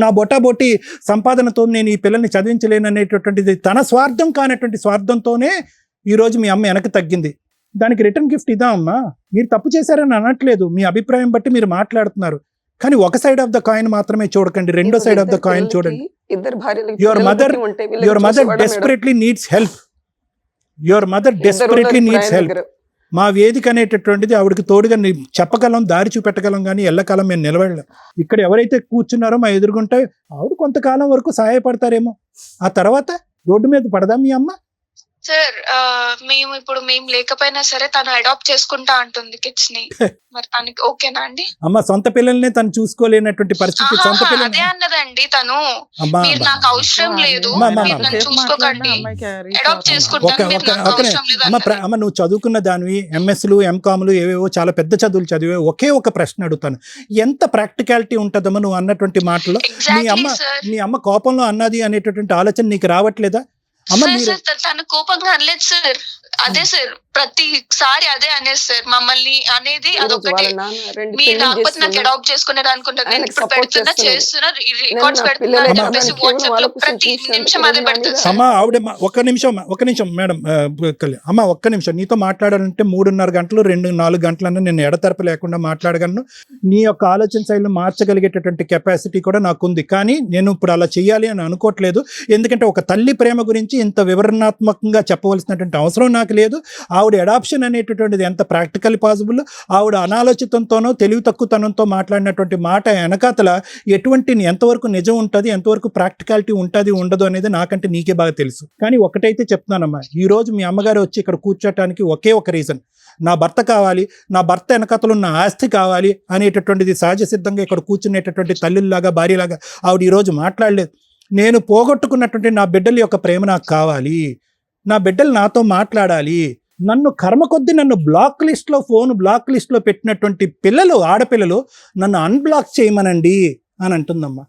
నా బొటాబొట్టి సంపాదనతో నేను ఈ పిల్లల్ని చదివించలేననేటటువంటిది తన స్వార్థం కానటువంటి స్వార్థంతోనే ఈరోజు మీ అమ్మ వెనక్కి తగ్గింది. దానికి రిటర్న్ గిఫ్ట్ ఇదా అమ్మా? మీరు తప్పు చేశారని అనట్లేదు, మీ అభిప్రాయం బట్టి మీరు మాట్లాడుతున్నారు. కానీ ఒక సైడ్ ఆఫ్ ద కాయిన్ మాత్రమే చూడకండి, రెండో సైడ్ ఆఫ్ ద కాయిన్ చూడండి. Your mother desperately needs help. మా వేదిక అనేటటువంటిది ఆవిడకి తోడుగా చెప్పగలం, దారి చూపెట్టగలం, కానీ ఎల్లకాలం మేము నిలబడలేం. ఇక్కడ ఎవరైతే కూర్చున్నారో మా ఎదురుగుంటే ఆవిడ కొంతకాలం వరకు సహాయపడతారేమో, ఆ తర్వాత రోడ్డు మీద పడదా మీ అమ్మ? సార్ మేము లేకపోయినా సరే తను అడాప్ట్ చేసుకుంటా అంటుంది కిడ్స్ ని, మరి తనకి ఓకేనా అండి? అమ్మ సొంత పిల్లల్ని తను చూసుకోలేనటువంటి పరిస్థితి. సొంత పిల్లలు అదే అన్నదండి తను, మీరు నాకు అవసరం లేదు, మీరు నన్ను చూసుకోకండి, అడాప్ట్ చేసుకుంటాను, మీరు నాకు అవసరం లేదు. అమ్మ నువ్వు చదువుకున్న దానివి, ఎంఎస్లు, ఎంకామ్లు, ఏవేవో చాలా పెద్ద చదువులు చదివే, ఒకే ఒక ప్రశ్న అడుగుతాను, ఎంత ప్రాక్టికాలిటీ ఉంటుందమ్మా నువ్వు అన్నటువంటి మాటలో? మీ అమ్మ కోపంలో అన్నది అనేటటువంటి ఆలోచన నీకు రావట్లేదా? తన కోపంగా అనలేదు సార్, అదే సార్ ప్రతిసారి అదే అనేది సార్, మమ్మల్ని అనేది అదొకటి. మీరు రాకపోతే నాకు అడాప్ట్ చేసుకునేది అనుకుంటారు, నేను ఇప్పుడు పెడుతున్నా, చేస్తున్నా, రికార్డ్స్ పెడుతున్నా అని చెప్పేసి వాట్సాప్ లో ప్రతి నిమిషం అదే పెడుతుంది. అమ్మా ఆవిడ ఒక్క నిమిషం మేడం, అమ్మ ఒక్క నిమిషం, నీతో మాట్లాడాలంటే 3.5 గంటలు 2-4 గంటలన్నా నేను ఎడతెరప లేకుండా మాట్లాడగలను. నీ యొక్క ఆలోచన శైలిని మార్చగలిగేటటువంటి కెపాసిటీ కూడా నాకుంది. కానీ నేను ఇప్పుడు అలా చెయ్యాలి అని అనుకోవట్లేదు, ఎందుకంటే ఒక తల్లి ప్రేమ గురించి ఇంత వివరణాత్మకంగా చెప్పవలసినటువంటి అవసరం నాకు లేదు. ఆవిడ అడాప్షన్ అనేటటువంటిది ఎంత ప్రాక్టికల్ పాసిబుల్, ఆవిడ అనాలోచితంతోనో తెలివి తక్కువతనంతో మాట్లాడినటువంటి మాట వెనకాతల ఎటువంటి ఎంతవరకు నిజం ఉంటుంది, ఎంతవరకు ప్రాక్టికాలిటీ ఉంటుంది ఉండదు అనేది నాకంటే నీకే బాగా తెలుసు. కానీ ఒకటైతే చెప్తున్నానమ్మా, ఈరోజు మీ అమ్మగారు వచ్చి ఇక్కడ కూర్చోటానికి ఒకే ఒక రీజన్, నా భర్త కావాలి, నా భర్త వెనకతలు ఉన్న ఆస్తి కావాలి అనేటటువంటిది సహజ సిద్ధంగా ఇక్కడ కూర్చునేటటువంటి తల్లిలాగా, భార్యలాగా ఆవిడ ఈరోజు మాట్లాడలేదు. నేను పోగొట్టుకున్నటువంటి నా బిడ్డల యొక్క ప్రేమ నాకు కావాలి, నా బిడ్డలు నాతో మాట్లాడాలి, నన్ను కర్మ కొద్దీ నన్ను ఫోన్ బ్లాక్ లిస్ట్లో పెట్టినటువంటి పిల్లలు, ఆడపిల్లలు నన్ను అన్బ్లాక్ చేయమనండి అని అంటుందమ్మా.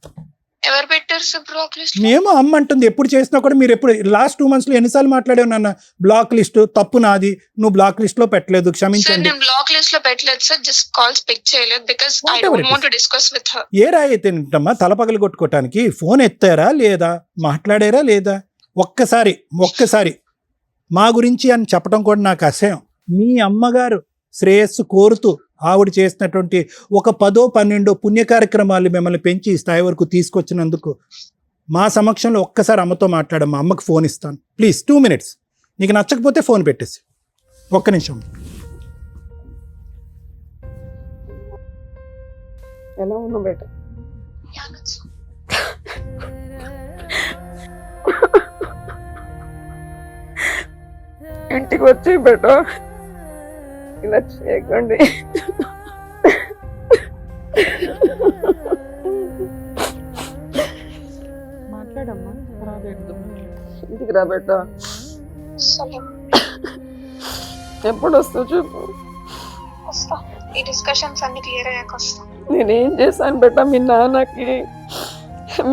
ఎవరు పెట్టారు సార్ బ్లాక్ లిస్ట్? మేము అమ్మ అంటుంది ఎప్పుడు చేసినా కూడా మీరు ఎప్పుడు లాస్ట్ 2 months లో ఎన్నిసార్లు మాట్లాడావు నాన్న బ్లాక్ లిస్ట్ తప్పు నాది నువ్వు బ్లాక్ లిస్ట్ లో పెట్టలేదు సార్ క్షమించండి నేను బ్లాక్ లిస్ట్ లో పెట్టలేదు సార్, జస్ట్ కాల్స్ పిక్ చేయలేదు because I Whatever don't it want to discuss with her. ఏ రాయి అయితే ఏంటమ్మా తలపగలు కొట్టుకోవటానికి ఫోన్ ఎత్తారా లేదా మాట్లాడారా లేదా ఒక్కసారి మా గురించి అని చెప్పడం కూడా నాకు అసహ్యం. మీ అమ్మగారు శ్రేయస్సు కోరుతూ ఆవిడ చేసినటువంటి ఒక 10-12 పుణ్య కార్యక్రమాలు మిమ్మల్ని పెంచి ఈ స్థాయి వరకు తీసుకొచ్చినందుకు మా సమక్షంలో ఒక్కసారి అమ్మతో మాట్లాడమ్మా, అమ్మకు ఫోన్ ఇస్తాను ప్లీజ్ 2 minutes. నీకు నచ్చకపోతే ఫోన్ పెట్టేసి ఒక్క నిమిషం. ఎలా ఉన్నావు బేట? ఇంటికి వచ్చి బేట ఇలా చేయకండి. మాట్లాడమ్మా, రాదేందు. ఇంటికి రా బేట. ఎప్పుడు వస్తావు చెప్పు. వస్తా, ఈ డిస్కషన్స్ అన్ని క్లియర్ అయ్యాక వస్తా. నేనేం చేశాను బేట మీ నాన్నకి?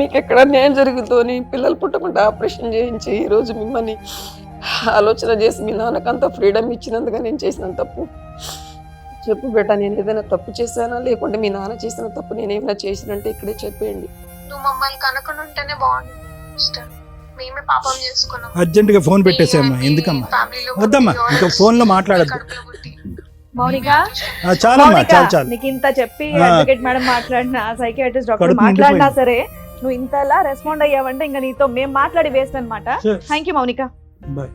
మీకు ఎక్కడ న్యాయం జరుగుతుందని పిల్లలు పుట్టకుండా ఆపరేషన్ చేయించి ఈరోజు మిమ్మల్ని ఆలోచన చేసి మీ నాన్నకు అంత ఫ్రీడమ్ ఇచ్చినందుకు నేను చేసిన తప్పు చెప్పు బేట. నేను ఏదైనా తప్పు చేశానా లేకుంటే మీ నాన్న చేసిన తప్పు నేనేమైనా చేసినంటే ఇక్కడే చెప్పేయండి. నువ్వు మమ్మల్ని కనుక్కొని ఉంటేనే బాగుంది సిస్టర్. మేమే పాపం చేసుకున్నాం. అర్జెంటుగా ఫోన్ పెట్టేసామ్మా, ఎందుకమ్మా వద్దమ్మా ఇంకా ఫోన్లో మాట్లాడద్దు. మౌనిక చాలమ్మా మౌనిక, చాలు నీకు ఇంత చెప్పి ఆ. అడ్వకేట్ మేడం మాట్లాడినా సైకియాట్రిస్ట్ డాక్టర్ కడుపు మాట్లాడినా నిండిపోయింది. సరే నువ్వు ఇంతలా రెస్పాండ్ అయ్యావంటే ఇంకా నీతో మేము మాట్లాడి వేస్ట్ అనమాట. Sure. Thank you Mounika. Bye.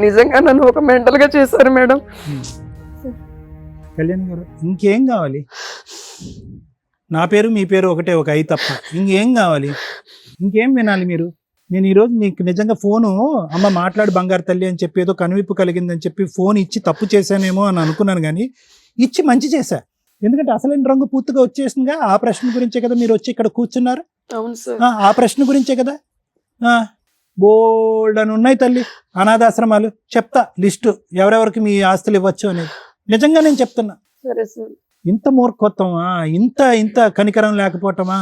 నిజంగా నన్ను ఒక మెంటల్ గా చేశారు మేడం. కళ్యాణ్ గారు ఇంకేం కావాలి? నా పేరు మీ పేరు ఒకటే, ఒక ఐ తప్ప ఇంకేం కావాలి? ఇంకేం వినాలి మీరు? నేను ఈరోజు నీకు నిజంగా ఫోను అమ్మ మాట్లాడు బంగారు తల్లి అని చెప్పి ఏదో కనువిప్పు కలిగిందని చెప్పి ఫోన్ ఇచ్చి తప్పు చేశానేమో అని అనుకున్నాను, కానీ ఇచ్చి మంచి చేశా. ఎందుకంటే అసలైన రంగు పూర్తిగా వచ్చేసిందిగా. ఆ ప్రశ్న గురించే కదా మీరు వచ్చి ఇక్కడ కూర్చున్నారు. అవును సార్. ఆ ప్రశ్న గురించే కదా. బోల్డ్ అని ఉన్నాయి తల్లి అనాథాశ్రమాలు. చెప్తా లిస్టు ఎవరెవరికి మీ ఆస్తులు ఇవ్వచ్చు అనేది. నిజంగా నేను చెప్తున్నా. సరే సార్. ఇంత మూర్ఖత్వమా, ఇంత కనికరం లేకపోవటమా?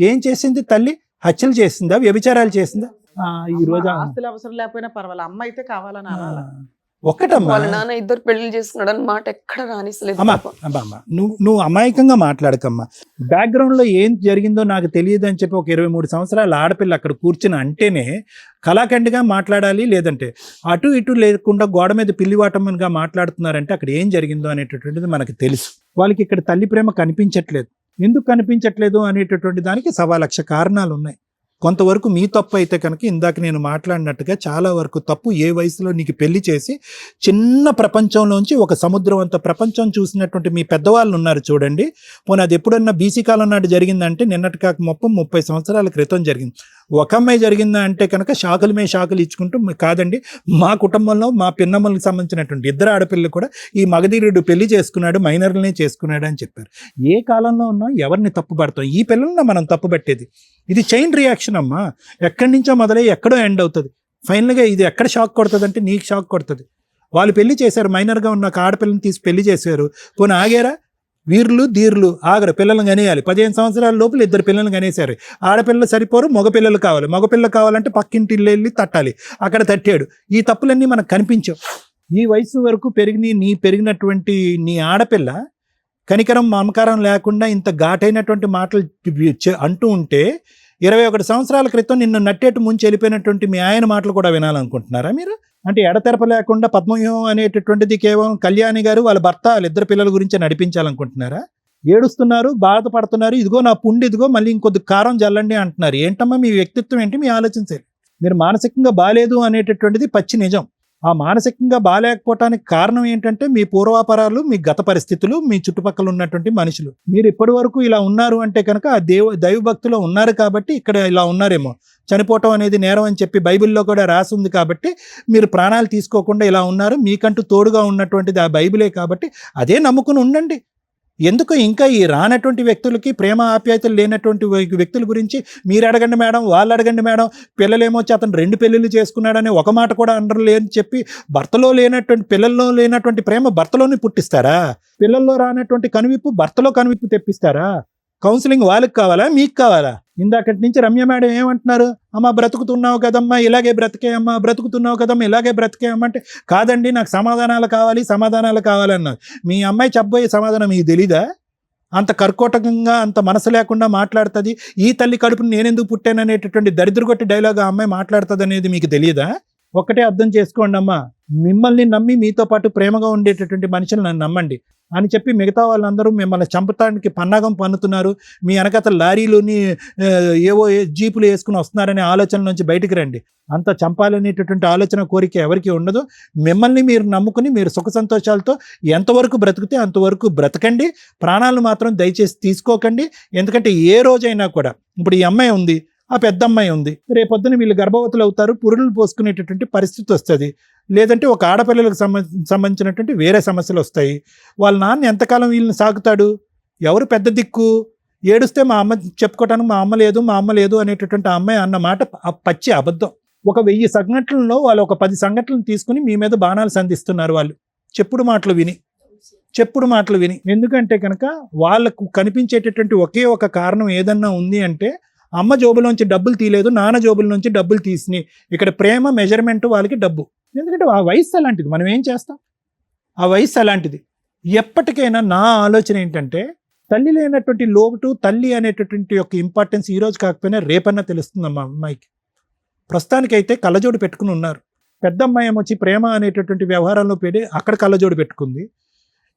ఏం చేసింది తల్లి? హత్యలు చేసిందా, వ్యభిచారాలు చేసిందా? ఈ రోజు ఆస్తులు అవసరం లేకపోయినా పర్వాలేదు, అమ్మ అయితే కావాలని అనాలా? ఒక్కటమ్మా, వాళ్ళ నాన్న 2 పెళ్లి చేసుకున్నాడు అని మాట ఎక్కడ రానిస్తలేదు. అమ్మా అమ్మా నువ్వు అమాయకంగా మాట్లాడకమ్మా. బ్యాక్గ్రౌండ్ లో ఏం జరిగిందో నాకు తెలియదు అని చెప్పి ఒక 23 సంవత్సరాల ఆడపిల్ల అక్కడ కూర్చుని అంటేనే కళాఖండిగా మాట్లాడాలి. లేదంటే అటు ఇటు లేకుండా గోడ మీద పిల్లివాటంగా మాట్లాడుతున్నారంటే అక్కడ ఏం జరిగిందో అనేటటువంటిది మనకు తెలుసు. వాళ్ళకి ఇక్కడ తల్లి ప్రేమ కనిపించట్లేదు. ఎందుకు కనిపించట్లేదు అనేటటువంటి దానికి 1,00,000 కారణాలు ఉన్నాయి. కొంతవరకు మీ తప్పు అయితే కనుక ఇందాక నేను మాట్లాడినట్టుగా చాలా వరకు తప్పు. ఏ వయసులో నీకు పెళ్లి చేసి చిన్న ప్రపంచంలోంచి ఒక సముద్రం అంత ప్రపంచం చూసినటువంటి మీ పెద్దవాళ్ళు ఉన్నారు చూడండి. పోనీ అది ఎప్పుడన్నా బీసీ కాలం నాటి జరిగిందంటే నిన్నటి కాక 30 సంవత్సరాల క్రితం జరిగింది. ఒక అమ్మాయి జరిగిందా అంటే కనుక షాకులు ఇచ్చుకుంటూ కాదండి, మా కుటుంబంలో మా పిన్నమ్మలకు సంబంధించినటువంటి 2 ఆడపిల్లలు కూడా ఈ మగధీరుడు పెళ్లి చేసుకున్నాడు, మైనర్లనే చేసుకున్నాడు అని చెప్పారు. ఏ కాలంలో ఉన్నా ఎవరిని తప్పు పడతాం? ఈ పిల్లల్ని మనం తప్పు పెట్టేది. ఇది చైన్ రియాక్షన్ అమ్మా. ఎక్కడి నుంచో మొదలై ఎక్కడో ఎండ్ అవుతుంది. ఫైనల్గా ఇది ఎక్కడ షాక్ కొడుతుంది అంటే నీకు షాక్ కొడుతుంది. వాళ్ళు పెళ్లి చేశారు, మైనర్గా ఉన్న ఒక ఆడపిల్లని తీసి పెళ్లి చేశారు. పోనీ ఆగారా? వీరులు ధీరులు ఆగరు, పిల్లలను కనేయాలి. 15 సంవత్సరాల లోపల 2 పిల్లలను కనేశారు. ఆడపిల్లలు సరిపోరు, మగపిల్లలు కావాలి. మగపిల్లలు కావాలంటే పక్కింటి వెళ్ళి తట్టాలి, అక్కడ తట్టాడు. ఈ తప్పులన్నీ మనకు కనిపించవు. ఈ వయసు వరకు పెరిగినటువంటి నీ ఆడపిల్ల కనికరం మమకారం లేకుండా ఇంత ఘాటైనటువంటి మాటలు అంటూ ఉంటే 21 సంవత్సరాల క్రితం నిన్ను నట్టేటు ముంచి వెళ్ళిపోయినటువంటి మీ ఆయన మాటలు కూడా వినాలనుకుంటున్నారా మీరు? అంటే ఎడతెరప లేకుండా పద్మవ్యూహం అనేటటువంటిది కేవలం కళ్యాణి గారు వాళ్ళ భర్త వాళ్ళ 2 పిల్లల గురించి నడిపించాలనుకుంటున్నారా? ఏడుస్తున్నారు, బాధపడుతున్నారు. ఇదిగో నా పుండి, ఇదిగో మళ్ళీ ఇంకొద్ది కారం జల్లండి అంటున్నారు. ఏంటమ్మా మీ వ్యక్తిత్వం ఏంటి? మీ ఆలోచించారు. మీరు మానసికంగా బాలేదు అనేటటువంటిది పచ్చి నిజం. ఆ మానసికంగా బాలేకపోవటానికి కారణం ఏంటంటే మీ పూర్వాపరాలు, మీ గత పరిస్థితులు, మీ చుట్టుపక్కల ఉన్నటువంటి మనుషులు. మీరు ఇప్పటి వరకు ఇలా ఉన్నారు అంటే కనుక ఆ దైవభక్తిలో ఉన్నారు కాబట్టి ఇక్కడ ఇలా ఉన్నారేమో. చనిపోవటం అనేది నేరం అని చెప్పి బైబిల్లో కూడా రాసి ఉంది కాబట్టి మీరు ప్రాణాలు తీసుకోకుండా ఇలా ఉన్నారు. మీకంటూ తోడుగా ఉన్నటువంటిది ఆ బైబిలే కాబట్టి అదే నమ్ముకుని ఉండండి. ఎందుకు ఇంకా ఈ రానటువంటి వ్యక్తులకి ప్రేమ ఆప్యాయతలు లేనటువంటి వ్యక్తుల గురించి మీరు అడగండి మేడం, వాళ్ళు అడగండి మేడం. పిల్లలేమో అతను 2 పెళ్ళిళ్ళు చేసుకున్నాడని ఒక మాట కూడా అనరు లేని చెప్పి భర్తలో లేనటువంటి పిల్లల్లో లేనటువంటి ప్రేమ భర్తలోనే పుట్టిస్తారా? పిల్లల్లో రానటువంటి కనువిప్పు భర్తలో కనువిప్పు తెప్పిస్తారా? కౌన్సిలింగ్ వాళ్ళకి కావాలా మీకు కావాలా? ఇందాకటి నుంచి రమ్య మేడం ఏమంటున్నారు, అమ్మ బ్రతుకుతున్నావు కదమ్మా ఇలాగే బ్రతికే అమ్మా, బ్రతుకుతున్నావు కదమ్మా ఇలాగే బ్రతికే అమ్మ అంటే, కాదండి నాకు సమాధానాలు కావాలన్నారు. మీ అమ్మాయి చెప్పబోయే సమాధానం మీకు తెలీదా? అంత కర్కోటకంగా అంత మనసు లేకుండా మాట్లాడుతుంది. ఈ తల్లి కడుపుని నేనెందుకు పుట్టాననేటటువంటి దరిద్రగొట్టి డైలాగ్ ఆ అమ్మాయి మాట్లాడుతుంది అనేది మీకు తెలియదా? ఒక్కటే అర్థం చేసుకోండి అమ్మా, మిమ్మల్ని నమ్మి మీతో పాటు ప్రేమగా ఉండేటటువంటి మనుషులు నన్ను నమ్మండి అని చెప్పి మిగతా వాళ్ళందరూ మిమ్మల్ని చంపటానికి పన్నాగం పన్నుతున్నారు, మీ వెనకత లారీలోని ఏవో జీపులు వేసుకుని వస్తున్నారనే ఆలోచన నుంచి బయటికి రండి. అంత చంపాలనేటటువంటి ఆలోచన కోరిక ఎవరికి ఉండదు. మిమ్మల్ని మీరు నమ్ముకుని మీరు సుఖ సంతోషాలతో ఎంతవరకు బ్రతికితే అంతవరకు బ్రతకండి. ప్రాణాలను మాత్రం దయచేసి తీసుకోకండి. ఎందుకంటే ఏ రోజైనా కూడా, ఇప్పుడు ఈ అమ్మాయి ఉంది, ఆ పెద్ద అమ్మాయి ఉంది, రేపొద్దున వీళ్ళు గర్భవతులు అవుతారు, పురుడులు పోసుకునేటటువంటి పరిస్థితి వస్తుంది. లేదంటే ఒక ఆడపిల్లలకు సంబంధించినటువంటి వేరే సమస్యలు వస్తాయి. వాళ్ళ నాన్న ఎంతకాలం వీళ్ళని సాగుతాడు? ఎవరు పెద్ద దిక్కు? ఏడుస్తే మా అమ్మ చెప్పుకోవటానికి మా అమ్మ లేదు అనేటటువంటి ఆ అమ్మాయి అన్న మాట పచ్చి అబద్ధం. ఒక 1000 సంఘటనల్లో వాళ్ళు ఒక 10 సంఘటనలు తీసుకుని మీ మీద బాణాలు సంధిస్తున్నారు వాళ్ళు చెప్పుడు మాటలు విని. ఎందుకంటే కనుక వాళ్ళకు కనిపించేటటువంటి ఒకే ఒక కారణం ఏదన్నా ఉంది అంటే, అమ్మ జోబులోంచి డబ్బులు తీయలేదు, నాన్న జోబుల నుంచి డబ్బులు తీసినాయి. ఇక్కడ ప్రేమ మెజర్మెంట్ వాళ్ళకి డబ్బు. ఎందుకంటే ఆ వయసు అలాంటిది, మనం ఏం చేస్తాం? ఆ వయసు అలాంటిది. ఎప్పటికైనా నా ఆలోచన ఏంటంటే, తల్లి లేనటువంటి లోటు, తల్లి అనేటటువంటి యొక్క ఇంపార్టెన్స్ ఈ రోజు కాకపోయినా రేపన్నా తెలుస్తుంది అమ్మా అమ్మాయికి. ప్రస్తుతానికైతే కళ్ళజోడు పెట్టుకుని ఉన్నారు. పెద్ద అమ్మాయి ఏమొచ్చి ప్రేమ అనేటటువంటి వ్యవహారంలో పెట్టి అక్కడ కళ్ళజోడు పెట్టుకుంది.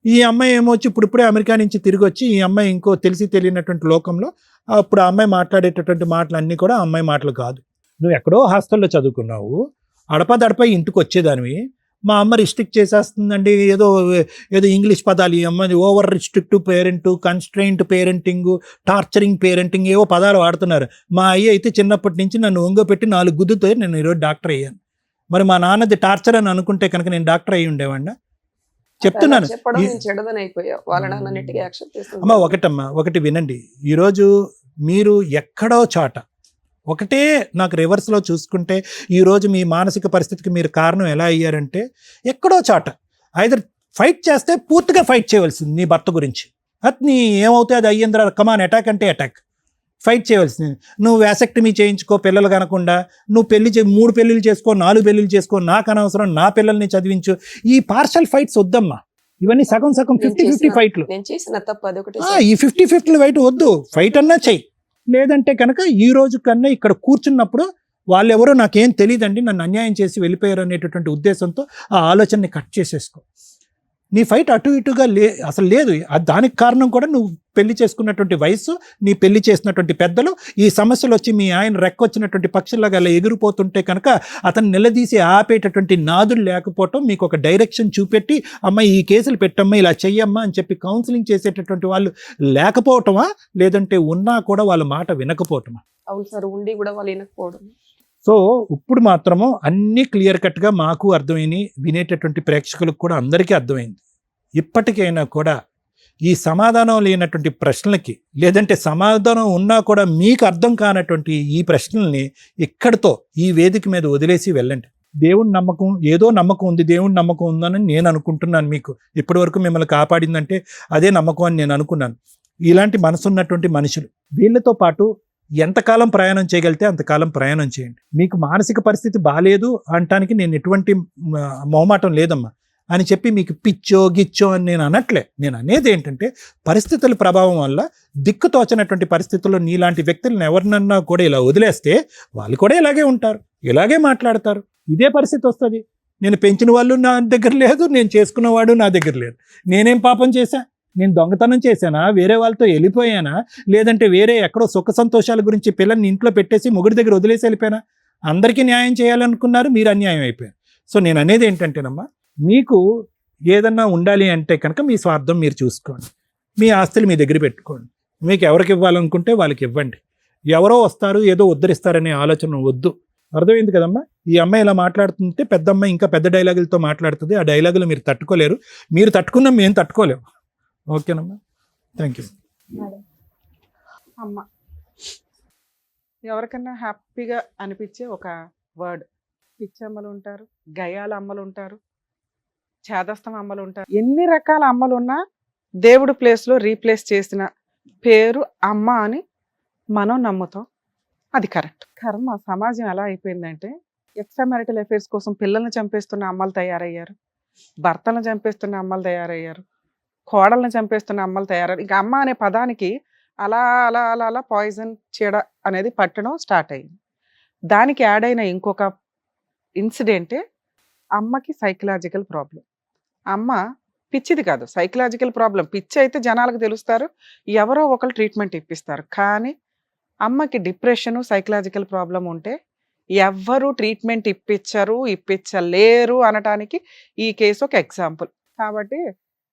ఈ అమ్మాయి ఏమొచ్చి ఇప్పుడిప్పుడే అమెరికా నుంచి తిరిగి వచ్చి ఈ అమ్మాయి ఇంకో తెలియనటువంటి లోకంలో, అప్పుడు ఆ అమ్మాయి మాట్లాడేటటువంటి మాటలన్నీ కూడా ఆ అమ్మాయి మాటలు కాదు. నువ్వు ఎక్కడో హాస్టల్లో చదువుకున్నావు, అడపదడప ఇంటికి వచ్చేదానివి, మా అమ్మ రిస్ట్రిక్ట్ చేసేస్తుందండి ఏదో ఇంగ్లీష్ పదాలు, ఈ అమ్మాయి over restrictive parent, constraint parenting, torturing parenting ఏవో పదాలు వాడుతున్నారు. మా అయ్య అయితే చిన్నప్పటి నుంచి నన్ను ఒంగోపెట్టి 4 గుద్దుతో నేను ఈరోజు డాక్టర్ అయ్యాను. మరి మా నాన్నది టార్చర్ అని అనుకుంటే కనుక నేను డాక్టర్ అయ్యి ఉండేవాడినా? చెప్తున్నాను అమ్మా. ఒకటి వినండి, ఈరోజు మీరు ఎక్కడో చాట ఒకటే నాకు రివర్స్లో చూసుకుంటే, ఈరోజు మీ మానసిక పరిస్థితికి మీరు కారణం ఎలా అయ్యారంటే, ఎక్కడో చాట ఐదర్ ఫైట్ చేస్తే పూర్తిగా ఫైట్ చేయవలసింది నీ భర్త గురించి, అది నీ ఏమవుతాయి అది అయ్యిందిరా, కమాన్ అటాక్ అంటే అటాక్, ఫైట్ చేయవలసింది. నువ్వు వ్యాసెక్టమీ చేయించుకో పిల్లలు కనకుండా, నువ్వు 3 పెళ్ళిళ్ళు చేసుకో, 4 పెళ్ళిళ్ళు చేసుకో, నాకు అనవసరం, నా పిల్లల్ని చదివించు. ఈ పార్షల్ ఫైట్స్ వద్దమ్మా, ఇవన్నీ సగం 50-50 ఫైట్లు. ఈ 50-50 ఫైట్ వద్దు, ఫైట్ అన్నా చెయ్యి. లేదంటే కనుక ఈ రోజు కన్నా ఇక్కడ కూర్చున్నప్పుడు వాళ్ళెవరో నాకేం తెలియదండి, నన్ను అన్యాయం చేసి వెళ్ళిపోయారు అనేటటువంటి ఉద్దేశంతో ఆ ఆలోచనని కట్ చేసేసుకో. నీ ఫైట్ అటు ఇటుగా అసలు లేదు. దానికి కారణం కూడా నువ్వు పెళ్లి చేసుకున్నటువంటి వయసు, నీ పెళ్లి చేసినటువంటి పెద్దలు. ఈ సమస్యలు వచ్చి మీ ఆయన రెక్కొచ్చినటువంటి పక్షుల్లాగా అలా ఎగిరిపోతుంటే కనుక అతను నిలదీసి ఆపేటటువంటి నాదులు లేకపోవటం, మీకు ఒక డైరెక్షన్ చూపెట్టి అమ్మ ఈ కేసులు పెట్టమ్మా, ఇలా చెయ్యమ్మా అని చెప్పి కౌన్సిలింగ్ చేసేటటువంటి వాళ్ళు లేకపోవటమా, లేదంటే ఉన్నా కూడా వాళ్ళ మాట వినకపోవటమా? అవును సార్, ఉండి కూడా వాళ్ళు వినకపోవడం. సో ఇప్పుడు మాత్రము అన్నీ క్లియర్ కట్గా మాకు అర్థమైంది, వినేటటువంటి ప్రేక్షకులకు కూడా అందరికీ అర్థమైంది. ఇప్పటికైనా కూడా ఈ సమాధానం లేనటువంటి ప్రశ్నలకి, లేదంటే సమాధానం ఉన్నా కూడా మీకు అర్థం కానటువంటి ఈ ప్రశ్నల్ని ఇక్కడితో ఈ వేదిక మీద వదిలేసి వెళ్ళండి. దేవుడి నమ్మకం, ఏదో నమ్మకం ఉంది, దేవుడి నమ్మకం ఉందని నేను అనుకుంటున్నాను. మీకు ఇప్పటి వరకు మిమ్మల్ని కాపాడిందంటే అదే నమ్మకం అని నేను అనుకున్నాను. ఇలాంటి మనసున్నటువంటి మనుషులు, వీళ్ళతో పాటు ఎంతకాలం ప్రయాణం చేయగలిగితే అంతకాలం ప్రయాణం చేయండి. మీకు మానసిక పరిస్థితి బాగాలేదు అనటానికి నేను ఎటువంటి మొహమాటం లేదమ్మా అని చెప్పి మీకు పిచ్చో గిచ్చో అని నేను అనట్లే. నేను అనేది ఏంటంటే, పరిస్థితుల ప్రభావం వల్ల దిక్కుతోచనటువంటి పరిస్థితుల్లో నీలాంటి వ్యక్తులను ఎవరినన్నా కూడా ఇలా వదిలేస్తే వాళ్ళు కూడా ఇలాగే ఉంటారు, ఇలాగే మాట్లాడతారు, ఇదే పరిస్థితి వస్తుంది. నేను పెంచిన వాళ్ళు నా దగ్గర లేదు, నేను చేసుకున్నవాడు నా దగ్గర లేదు. నేనేం పాపం చేశా? నేను దొంగతనం చేశానా? వేరే వాళ్ళతో వెళ్ళిపోయానా? లేదంటే వేరే ఎక్కడో సుఖ సంతోషాల గురించి పిల్లల్ని ఇంట్లో పెట్టేసి మొగుడి దగ్గర వదిలేసి వెళ్ళిపోయానా? అందరికీ న్యాయం చేయాలనుకున్నారు, మీరు అన్యాయం అయిపోయారు. సో నేను అనేది ఏంటంటేనమ్మా, మీకు ఏదన్నా ఉండాలి అంటే కనుక మీ స్వార్థం మీరు చూసుకోండి, మీ ఆస్తులు మీ దగ్గర పెట్టుకోండి. మీకు ఎవరికి ఇవ్వాలనుకుంటే వాళ్ళకి ఇవ్వండి. ఎవరో వస్తారు ఏదో ఉద్ధరిస్తారనే ఆలోచన వద్దు. అర్థమైంది కదమ్మా? ఈ అమ్మాయి ఇలా మాట్లాడుతుంటే పెద్ద అమ్మాయి ఇంకా పెద్ద డైలాగులతో మాట్లాడుతుంది. ఆ డైలాగులు మీరు తట్టుకోలేరు, మీరు తట్టుకున్నా మేము తట్టుకోలేము. ఓకేనమ్మా, థ్యాంక్ యూ. అమ్మ, ఎవరికన్నా హ్యాపీగా అనిపించే ఒక వర్డ్. పిచ్చి అమ్మలు ఉంటారు, గయాల అమ్మలు ఉంటారు, చేదస్తం అమ్మలు ఉంటారు. ఎన్ని రకాల అమ్మలు ఉన్నా దేవుడు ప్లేస్లో రీప్లేస్ చేసిన పేరు అమ్మ అని మనం నమ్ముతాం. అది కరెక్ట్. కర్మ సమాజం ఎలా అయిపోయిందంటే ఎక్స్ట్రా మ్యారిటల్ అఫైర్స్ కోసం పిల్లల్ని చంపేస్తున్న అమ్మలు తయారయ్యారు, భర్తలను చంపేస్తున్న అమ్మలు తయారయ్యారు, కోడల్ని చంపేస్తున్న అమ్మలు తయారయ్యారు. ఇంకా అమ్మ అనే పదానికి అలా అలా అలా అలా పాయిజన్ చీడ అనేది పట్టడం స్టార్ట్ అయింది. దానికి యాడ్ అయిన ఇంకొక ఇన్సిడెంటే అమ్మకి సైకలాజికల్ ప్రాబ్లం. అమ్మ పిచ్చిది కాదు, సైకలాజికల్ ప్రాబ్లం. పిచ్చి అయితే జనాలకు తెలుస్తారు, ఎవరో ఒకరు ట్రీట్మెంట్ ఇప్పిస్తారు. కానీ అమ్మకి డిప్రెషను సైకలాజికల్ ప్రాబ్లం ఉంటే ఎవ్వరు ట్రీట్మెంట్ ఇప్పించలేరు అనటానికి ఈ కేసు ఒక ఎగ్జాంపుల్. కాబట్టి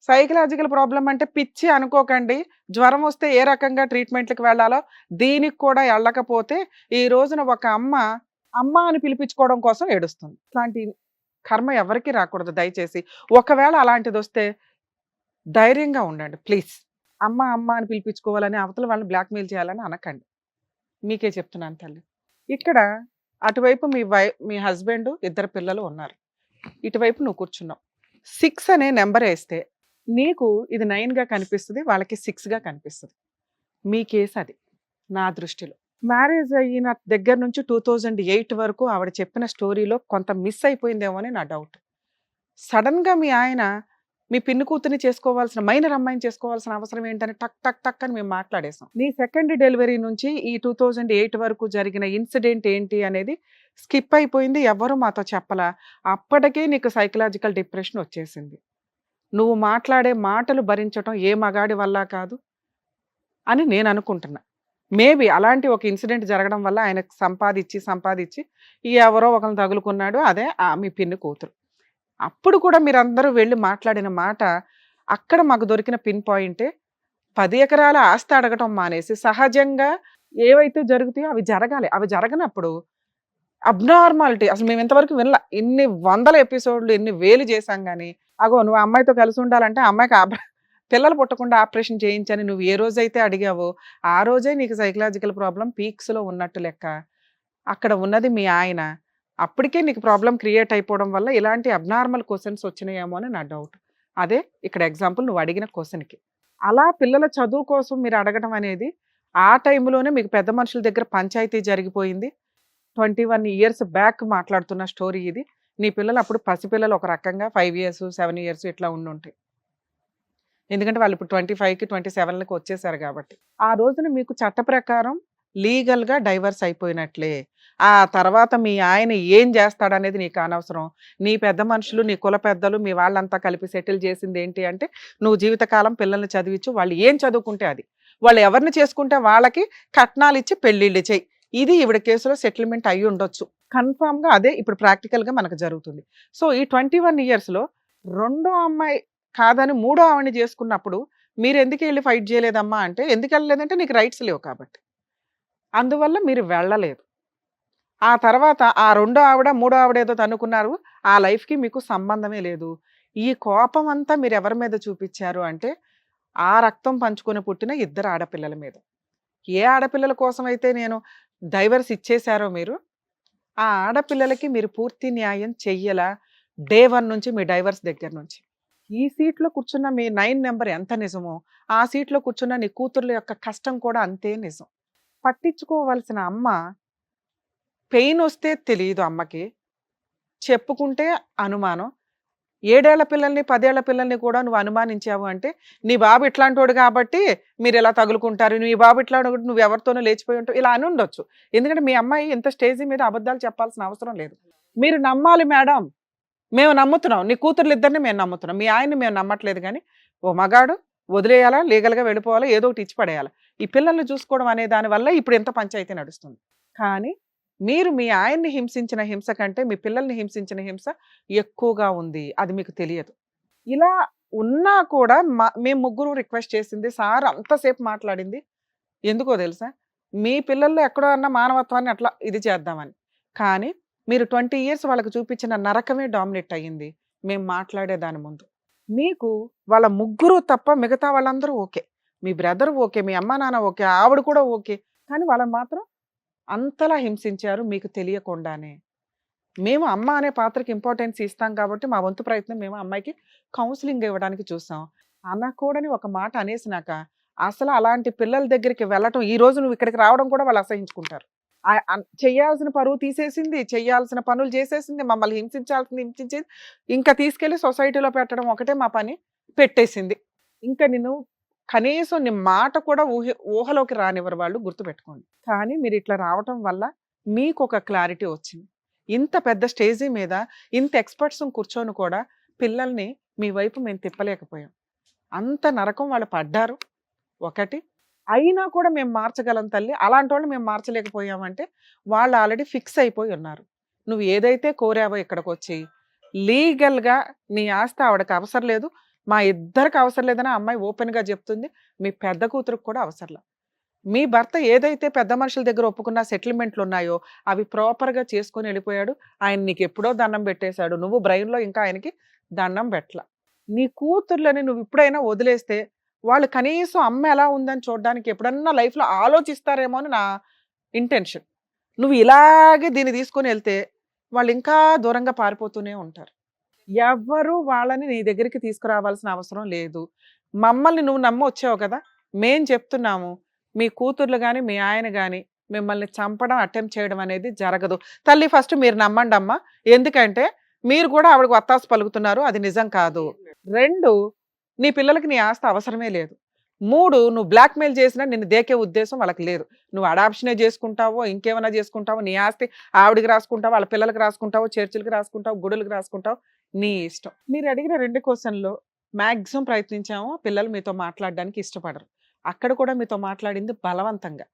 సైకలాజికల్ ప్రాబ్లం అంటే పిచ్చి అనుకోకండి. జ్వరం వస్తే ఏ రకంగా ట్రీట్మెంట్లకు వెళ్ళాలో దీనికి కూడా వెళ్ళకపోతే ఈ రోజున ఒక అమ్మ అమ్మ అని పిలిపించుకోవడం కోసం ఏడుస్తుంది. ఇట్లాంటి కర్మ ఎవరికి రాకూడదు దయచేసి. ఒకవేళ అలాంటిది వస్తే ధైర్యంగా ఉండండి ప్లీజ్. అమ్మ అమ్మ అని పిలిపించుకోవాలని అవతల వాళ్ళని బ్లాక్మెయిల్ చేయాలని అనకండి. మీకే చెప్తున్నాను తల్లి. ఇక్కడ అటువైపు మీ హస్బెండ్, 2 పిల్లలు ఉన్నారు, ఇటువైపు నువ్వు కూర్చున్నావు. 6 అనే నెంబర్ వేస్తే నీకు ఇది 9గా కనిపిస్తుంది, వాళ్ళకి 6గా కనిపిస్తుంది. మీ కేసు అది నా దృష్టిలో. మ్యారేజ్ అయిన దగ్గర నుంచి 2008 వరకు ఆవిడ చెప్పిన స్టోరీలో కొంత మిస్ అయిపోయిందేమో అని నా డౌట్. సడన్గా మీ ఆయన మీ పిన్ని కూతుర్ని చేసుకోవాల్సిన, మైనర్ అమ్మాయిని చేసుకోవాల్సిన అవసరం ఏంటని టక్ టక్ టక్ అని మేము మాట్లాడేసాం. నీ సెకండ్ డెలివరీ నుంచి ఈ 2008 వరకు జరిగిన ఇన్సిడెంట్ ఏంటి అనేది స్కిప్ అయిపోయింది, ఎవరు మాతో చెప్పలా. అప్పటికే నీకు సైకలాజికల్ డిప్రెషన్ వచ్చేసింది. నువ్వు మాట్లాడే మాటలు భరించటం ఏ మగాడి వల్ల కాదు అని నేను అనుకుంటున్నా. మేబీ అలాంటి ఒక ఇన్సిడెంట్ జరగడం వల్ల ఆయనకు సంపాదించి ఎవరో ఒకరిని తగులుకున్నాడు, అదే మీ పిన్ని కూతురు. అప్పుడు కూడా మీరందరూ వెళ్ళి మాట్లాడిన మాట అక్కడ మాకు దొరికిన పిన్ పాయింటే 10 ఎకరాల ఆస్తి అడగటం మానేసి సహజంగా ఏవైతే జరుగుతాయో అవి జరగాలి. అవి జరగనప్పుడు అబ్నార్మాలిటీ అసలు మేము ఇంతవరకు వినలా. ఇన్ని 100 ఎపిసోడ్లు ఎన్ని వేలు చేశాం కానీ, అగో నువ్వు అమ్మాయితో కలిసి ఉండాలంటే అమ్మాయికి పిల్లలు పుట్టకుండా ఆపరేషన్ చేయించని నువ్వు ఏ రోజైతే అడిగావో ఆ రోజే నీకు సైకలాజికల్ ప్రాబ్లం పీక్స్లో ఉన్నట్టు లెక్క. అక్కడ ఉన్నది మీ ఆయన. అప్పటికే నీకు ప్రాబ్లం క్రియేట్ అయిపోవడం వల్ల ఇలాంటి అబ్నార్మల్ క్వశ్చన్స్ వచ్చినాయేమో అని నా డౌట్. అదే ఇక్కడ ఎగ్జాంపుల్ నువ్వు అడిగిన క్వశ్చన్కి. అలా పిల్లల చదువు కోసం మీరు అడగడం అనేది ఆ టైంలోనే మీకు పెద్ద మనుషుల దగ్గర పంచాయతీ జరిగిపోయింది. 21 years బ్యాక్ మాట్లాడుతున్న స్టోరీ ఇది. నీ పిల్లలు అప్పుడు పసిపిల్లలు ఒక రకంగా 5 years 7 years ఇట్లా ఉండుంటాయి. ఎందుకంటే వాళ్ళు ఇప్పుడు 25కి 27కి వచ్చేసారు కాబట్టి. ఆ రోజున మీకు చట్ట ప్రకారం లీగల్గా డైవర్స్ అయిపోయినట్లే. ఆ తర్వాత మీ ఆయన ఏం చేస్తాడనేది నీకు అనవసరం. నీ పెద్ద మనుషులు, నీ కుల పెద్దలు, మీ వాళ్ళంతా కలిపి సెటిల్ చేసింది ఏంటి అంటే నువ్వు జీవితకాలం పిల్లల్ని చదివించు, వాళ్ళు ఏం చదువుకుంటే అది, వాళ్ళు ఎవరిని చేసుకుంటే వాళ్ళకి కట్నాలు ఇచ్చి పెళ్ళిళ్ళు చేయి. ఇది ఈవిడ కేసులో సెటిల్మెంట్ అయ్యి ఉండొచ్చు. కన్ఫామ్గా అదే ఇప్పుడు ప్రాక్టికల్గా మనకు జరుగుతుంది. సో ఈ 21 yearsలో రెండో అమ్మాయి కాదని మూడో ఆవిడని చేసుకున్నప్పుడు మీరు ఎందుకు వెళ్ళి ఫైట్ చేయలేదమ్మా అంటే, ఎందుకు వెళ్ళలేదంటే నీకు రైట్స్ లేవు కాబట్టి. అందువల్ల మీరు వెళ్ళలేదు. ఆ తర్వాత ఆ రెండో ఆవిడ మూడో ఆవిడ ఏదో తనుకున్నారు, ఆ లైఫ్కి మీకు సంబంధమే లేదు. ఈ కోపం అంతా మీరు ఎవరి మీద చూపించారు అంటే ఆ రక్తం పంచుకొని పుట్టిన 2 ఆడపిల్లల మీద. ఏ ఆడపిల్లల కోసం అయితే నేను డైవర్స్ ఇచ్చేశారో మీరు, ఆ ఆడపిల్లలకి మీరు పూర్తి న్యాయం చెయ్యలా డే 1 నుంచి మీ డైవర్స్ దగ్గర నుంచి. ఈ సీట్లో కూర్చున్న మీ 9 నెంబర్ ఎంత నిజమో ఆ సీట్లో కూర్చున్న నీ కూతుర్ల యొక్క కష్టం కూడా అంతే నిజం. పట్టించుకోవాల్సిన అమ్మ పెయిన్ వస్తే తెలియదు అమ్మకి, చెప్పుకుంటే అనుమానం. 7 ఏళ్ల పిల్లల్ని 10 ఏళ్ల పిల్లల్ని కూడా నువ్వు అనుమానించావు అంటే నీ బాబు ఇట్లాంటోడు కాబట్టి మీరు ఇలా తగులుకుంటారు, నీ బాబు ఇట్లాంటి నువ్వు ఎవరితోనూ లేచిపోయి ఉంటావు ఇలా అని ఉండొచ్చు. ఎందుకంటే మీ అమ్మాయి ఇంత స్టేజ్ మీద అబద్ధాలు చెప్పాల్సిన అవసరం లేదు. మీరు నమ్మాలి మేడం, మేము నమ్ముతున్నాం, నీ కూతుర్లు ఇద్దరిని మేము నమ్ముతున్నాం, మీ ఆయన్ని మేము నమ్మట్లేదు. కానీ ఓ మగాడు వదిలేయాలా, లీగల్గా వెళ్ళిపోవాలా, ఏదో ఒకటి ఇచ్చి పడేయాలి. ఈ పిల్లల్ని చూసుకోవడం అనే దానివల్ల ఇప్పుడు ఎంత పంచాయతీ నడుస్తుంది. కానీ మీరు మీ ఆయన్ని హింసించిన హింస కంటే మీ పిల్లల్ని హింసించిన హింస ఎక్కువగా ఉంది, అది మీకు తెలియదు. ఇలా ఉన్నా కూడా మేము ముగ్గురు రిక్వెస్ట్ చేసింది, సార్ అంతసేపు మాట్లాడింది ఎందుకో తెలుసా, మీ పిల్లల్లో ఎక్కడో అన్న మానవత్వాన్ని అట్లా ఇది చేద్దామని. కానీ మీరు 20 years వాళ్ళకి చూపించిన నరకమే డామినేట్ అయ్యింది మేము మాట్లాడే దాని ముందు. మీకు వాళ్ళ ముగ్గురు తప్ప మిగతా వాళ్ళందరూ ఓకే, మీ బ్రదర్ ఓకే, మీ అమ్మ నాన్న ఓకే, ఆవిడ కూడా ఓకే. కానీ వాళ్ళని మాత్రం అంతలా హింసించారు మీకు తెలియకుండానే. మేము అమ్మ అనే పాత్రకి ఇంపార్టెన్స్ ఇస్తాం కాబట్టి మా వంతు ప్రయత్నం మేము అమ్మాయికి కౌన్సిలింగ్ ఇవ్వడానికి చూసాం. అనకూడని ఒక మాట అనేసినాక అసలు అలాంటి పిల్లల దగ్గరికి వెళ్ళటం, ఈ రోజు నువ్వు ఇక్కడికి రావడం కూడా వాళ్ళు అసహించుకుంటారు. చెయ్యాల్సిన పరువు తీసేసింది, చెయ్యాల్సిన పనులు చేసేసింది, మమ్మల్ని హింసించేది, ఇంకా తీసుకెళ్లి సొసైటీలో పెట్టడం ఒకటే మా పని పెట్టేసింది. ఇంకా నేను కనీసం నీ మాట కూడా ఊహలోకి రానివ్వరు వాళ్ళు, గుర్తుపెట్టుకోండి. కానీ మీరు ఇట్లా రావటం వల్ల మీకు ఒక క్లారిటీ వచ్చింది. ఇంత పెద్ద స్టేజీ మీద ఇంత ఎక్స్పర్ట్స్ కూర్చొని కూడా పిల్లల్ని మీ వైపు మేము తిప్పలేకపోయాం. అంత నరకం వాళ్ళు పడ్డారు ఒకటి. అయినా కూడా మేము మార్చగలం తల్లి, అలాంటి వాళ్ళు మేము మార్చలేకపోయామంటే వాళ్ళు ఆల్రెడీ ఫిక్స్ అయిపోయి ఉన్నారు. నువ్వు ఏదైతే కోరావో ఇక్కడికి వచ్చి లీగల్గా నీ ఆస్తి ఆవిడకి అవసరం లేదు, మా ఇద్దరికి అవసరం లేదని ఆ అమ్మాయి ఓపెన్గా చెప్తుంది. మీ పెద్ద కూతురికి కూడా అవసరం లేదు. మీ భర్త ఏదైతే పెద్ద మనుషుల దగ్గర ఒప్పుకున్న సెటిల్మెంట్లు ఉన్నాయో అవి ప్రాపర్గా చేసుకొని వెళ్ళిపోయాడు. ఆయన నీకు ఎప్పుడో దండం పెట్టేశాడు, నువ్వు బ్రెయిన్లో ఇంకా ఆయనకి దండం పెట్టల. నీ కూతుర్లని నువ్వు ఇప్పుడైనా వదిలేస్తే వాళ్ళు కనీసం అమ్మ ఎలా ఉందని చూడడానికి ఎప్పుడన్నా లైఫ్లో ఆలోచిస్తారేమో అని నా ఇంటెన్షన్. నువ్వు ఇలాగే దీన్ని తీసుకొని వెళ్తే వాళ్ళు ఇంకా దూరంగా పారిపోతూనే ఉంటారు. ఎవ్వరూ వాళ్ళని నీ దగ్గరికి తీసుకురావాల్సిన అవసరం లేదు. మమ్మల్ని నువ్వు నమ్మ వచ్చావు కదా, మేం చెప్తున్నాము, మీ కూతుర్లు కానీ మీ ఆయన కానీ మిమ్మల్ని చంపడం అటెంప్ట్ చేయడం అనేది జరగదు. తల్లి ఫస్ట్ మీరు నమ్మండి అమ్మా, ఎందుకంటే మీరు కూడా ఆవిడకు వత్తాసు పలుకుతున్నారు, అది నిజం కాదు. 2, నీ పిల్లలకి నీ ఆస్తి అవసరమే లేదు. 3, నువ్వు బ్లాక్మెయిల్ చేసినా నిన్ను దేకే ఉద్దేశం వాళ్ళకి లేదు. నువ్వు అడాప్షనే చేసుకుంటావో ఇంకేమైనా చేసుకుంటావో, నీ ఆస్తి ఆవిడికి రాసుకుంటావు, వాళ్ళ పిల్లలకి రాసుకుంటావు, చర్చిలకి రాసుకుంటావు, గుడులకు రాసుకుంటావు, నీ ఇష్టం. మీరు అడిగిన 2 క్వశ్చన్లో మ్యాక్సిమం ప్రయత్నించాము. పిల్లలు మీతో మాట్లాడడానికి ఇష్టపడరు. అక్కడ కూడా మీతో మాట్లాడింది బలవంతంగా.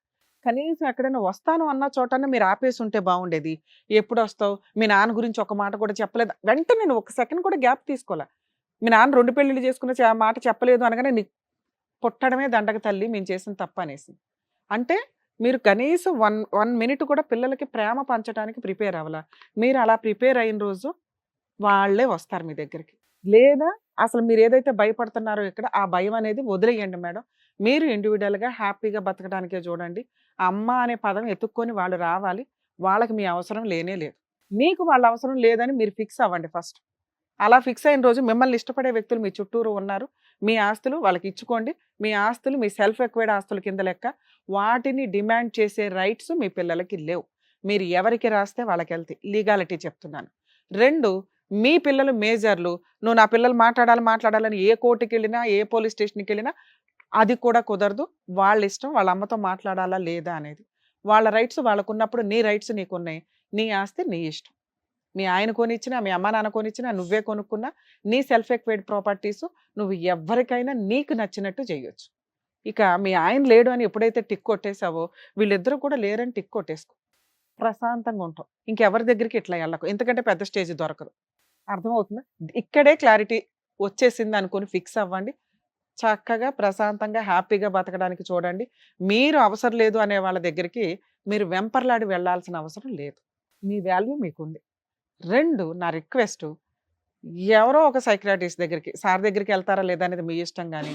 కనీసం ఎక్కడైనా వస్తాను అన్న చోటన్నా మీరు ఆపేసి ఉంటే బాగుండేది. ఎప్పుడు వస్తావు, మీ నాన్న గురించి ఒక మాట కూడా చెప్పలేదు. వెంటనే నేను 1 సెకండ్ కూడా గ్యాప్ తీసుకోలే. మీ నాన్న 2 పెళ్ళిళ్ళు చేసుకున్న మాట చెప్పలేదు అనగానే నీకు పుట్టడమే దండగ తల్లి, మేము చేసిన తప్పు అనేసి. అంటే మీరు కనీసం 1 మినిట్ కూడా పిల్లలకి ప్రేమ పంచడానికి ప్రిపేర్ అవ్వాలా. మీరు అలా ప్రిపేర్ అయిన రోజు వాళ్ళే వస్తారు మీ దగ్గరికి. లేదా అసలు మీరు ఏదైతే భయపడుతున్నారో ఇక్కడ ఆ భయం అనేది వదిలేయండి మేడం. మీరు ఇండివిజువల్గా హ్యాపీగా బతకడానికే చూడండి. అమ్మ అనే పదం ఎత్తుక్కొని వాళ్ళు రావాలి. వాళ్ళకి మీ అవసరం లేనే లేదు. మీకు వాళ్ళ అవసరం లేదని మీరు ఫిక్స్ అవ్వండి ఫస్ట్. అలా ఫిక్స్ అయిన రోజు మిమ్మల్ని ఇష్టపడే వ్యక్తులు మీ చుట్టూరు ఉన్నారు. మీ ఆస్తులు వాళ్ళకి ఇచ్చుకోండి. మీ ఆస్తులు మీ సెల్ఫ్ ఎక్వైర్డ్ ఆస్తుల కింద లెక్క. వాటిని డిమాండ్ చేసే రైట్స్ మీ పిల్లలకి లేవు. మీరు ఎవరికి రాస్తే వాళ్ళకి వెళ్తాయి. లీగాలిటీ చెప్తున్నాను. 2, మీ పిల్లలు మేజర్లు, నువ్వు నా పిల్లలు మాట్లాడాలని ఏ కోర్టుకి వెళ్ళినా ఏ పోలీస్ స్టేషన్కి వెళ్ళినా అది కూడా కుదరదు. వాళ్ళ ఇష్టం, వాళ్ళ అమ్మతో మాట్లాడాలా లేదా అనేది. వాళ్ళ రైట్స్ వాళ్ళకు ఉన్నప్పుడు నీ రైట్స్ నీకున్నాయి. నీ ఆస్తి నీ ఇష్టం. మీ ఆయన కొనిచ్చినా, మీ అమ్మ నాన్న కొనిచ్చినా, నువ్వే కొనుక్కున్నా నీ సెల్ఫ్ ఎక్వైర్డ్ ప్రాపర్టీస్ నువ్వు ఎవరికైనా నీకు నచ్చినట్టు చేయొచ్చు. ఇక మీ ఆయన లేడు అని ఎప్పుడైతే టిక్ కొట్టేసావో వీళ్ళిద్దరూ కూడా లేరని టిక్ కొట్టేసుకో. ప్రశాంతంగా ఉంటాం. ఇంకెవరి దగ్గరికి ఇట్లా వెళ్ళకు, ఎందుకంటే పెద్ద స్టేజ్ దొరకదు. అర్థమవుతుందా? ఇక్కడే క్లారిటీ వచ్చేసింది అనుకుని ఫిక్స్ అవ్వండి. చక్కగా ప్రశాంతంగా హ్యాపీగా బతకడానికి చూడండి. మీరు అవసరం లేదు అనే వాళ్ళ దగ్గరికి మీరు వెంపర్లాడి వెళ్ళాల్సిన అవసరం లేదు. మీ వాల్యూ మీకుంది. 2, నా రిక్వెస్ట్, ఎవరో ఒక సైకియాట్రిస్ట్ దగ్గరికి, సార్ దగ్గరికి వెళ్తారా లేదా అనేది మీ ఇష్టం, కానీ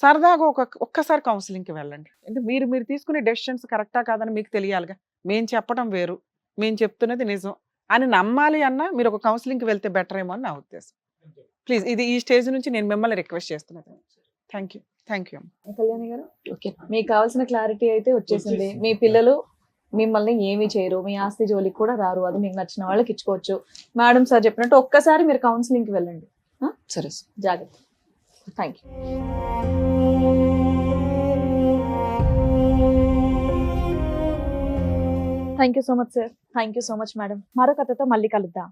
సరదాగా ఒక్కసారి కౌన్సిలింగ్కి వెళ్ళండి. అంటే మీరు తీసుకునే డెసిషన్స్ కరెక్టా కాదని మీకు తెలియాలిగా. మేము చెప్పడం వేరు, మేము చెప్తున్నది నిజం అని నమ్మాలి అన్నా మీరు ఒక కౌన్సిలింగ్కి వెళ్తే బెటర్ ఏమో అని నా ఉద్దేశం. ప్లీజ్ ఈ స్టేజ్ నుంచి నేను మిమ్మల్ని రిక్వెస్ట్ చేస్తున్నాను. Thank you. కళ్యాణి గారు, ఓకే, మీకు కావాల్సిన క్లారిటీ అయితే వచ్చేసింది. మీ పిల్లలు మిమ్మల్ని ఏమీ చేయరు, మీ ఆస్తి జోలికి కూడా రారు, అది మీకు నచ్చిన వాళ్ళకి ఇచ్చుకోవచ్చు. మేడం సార్ చెప్పినట్టు ఒక్కసారి మీరు కౌన్సిలింగ్కి వెళ్ళండి. సరే, జాగ్రత్త. Thank you. Thank you so much sir. Thank you so much madam. మరో కథతో మళ్ళీ కలుద్దాం.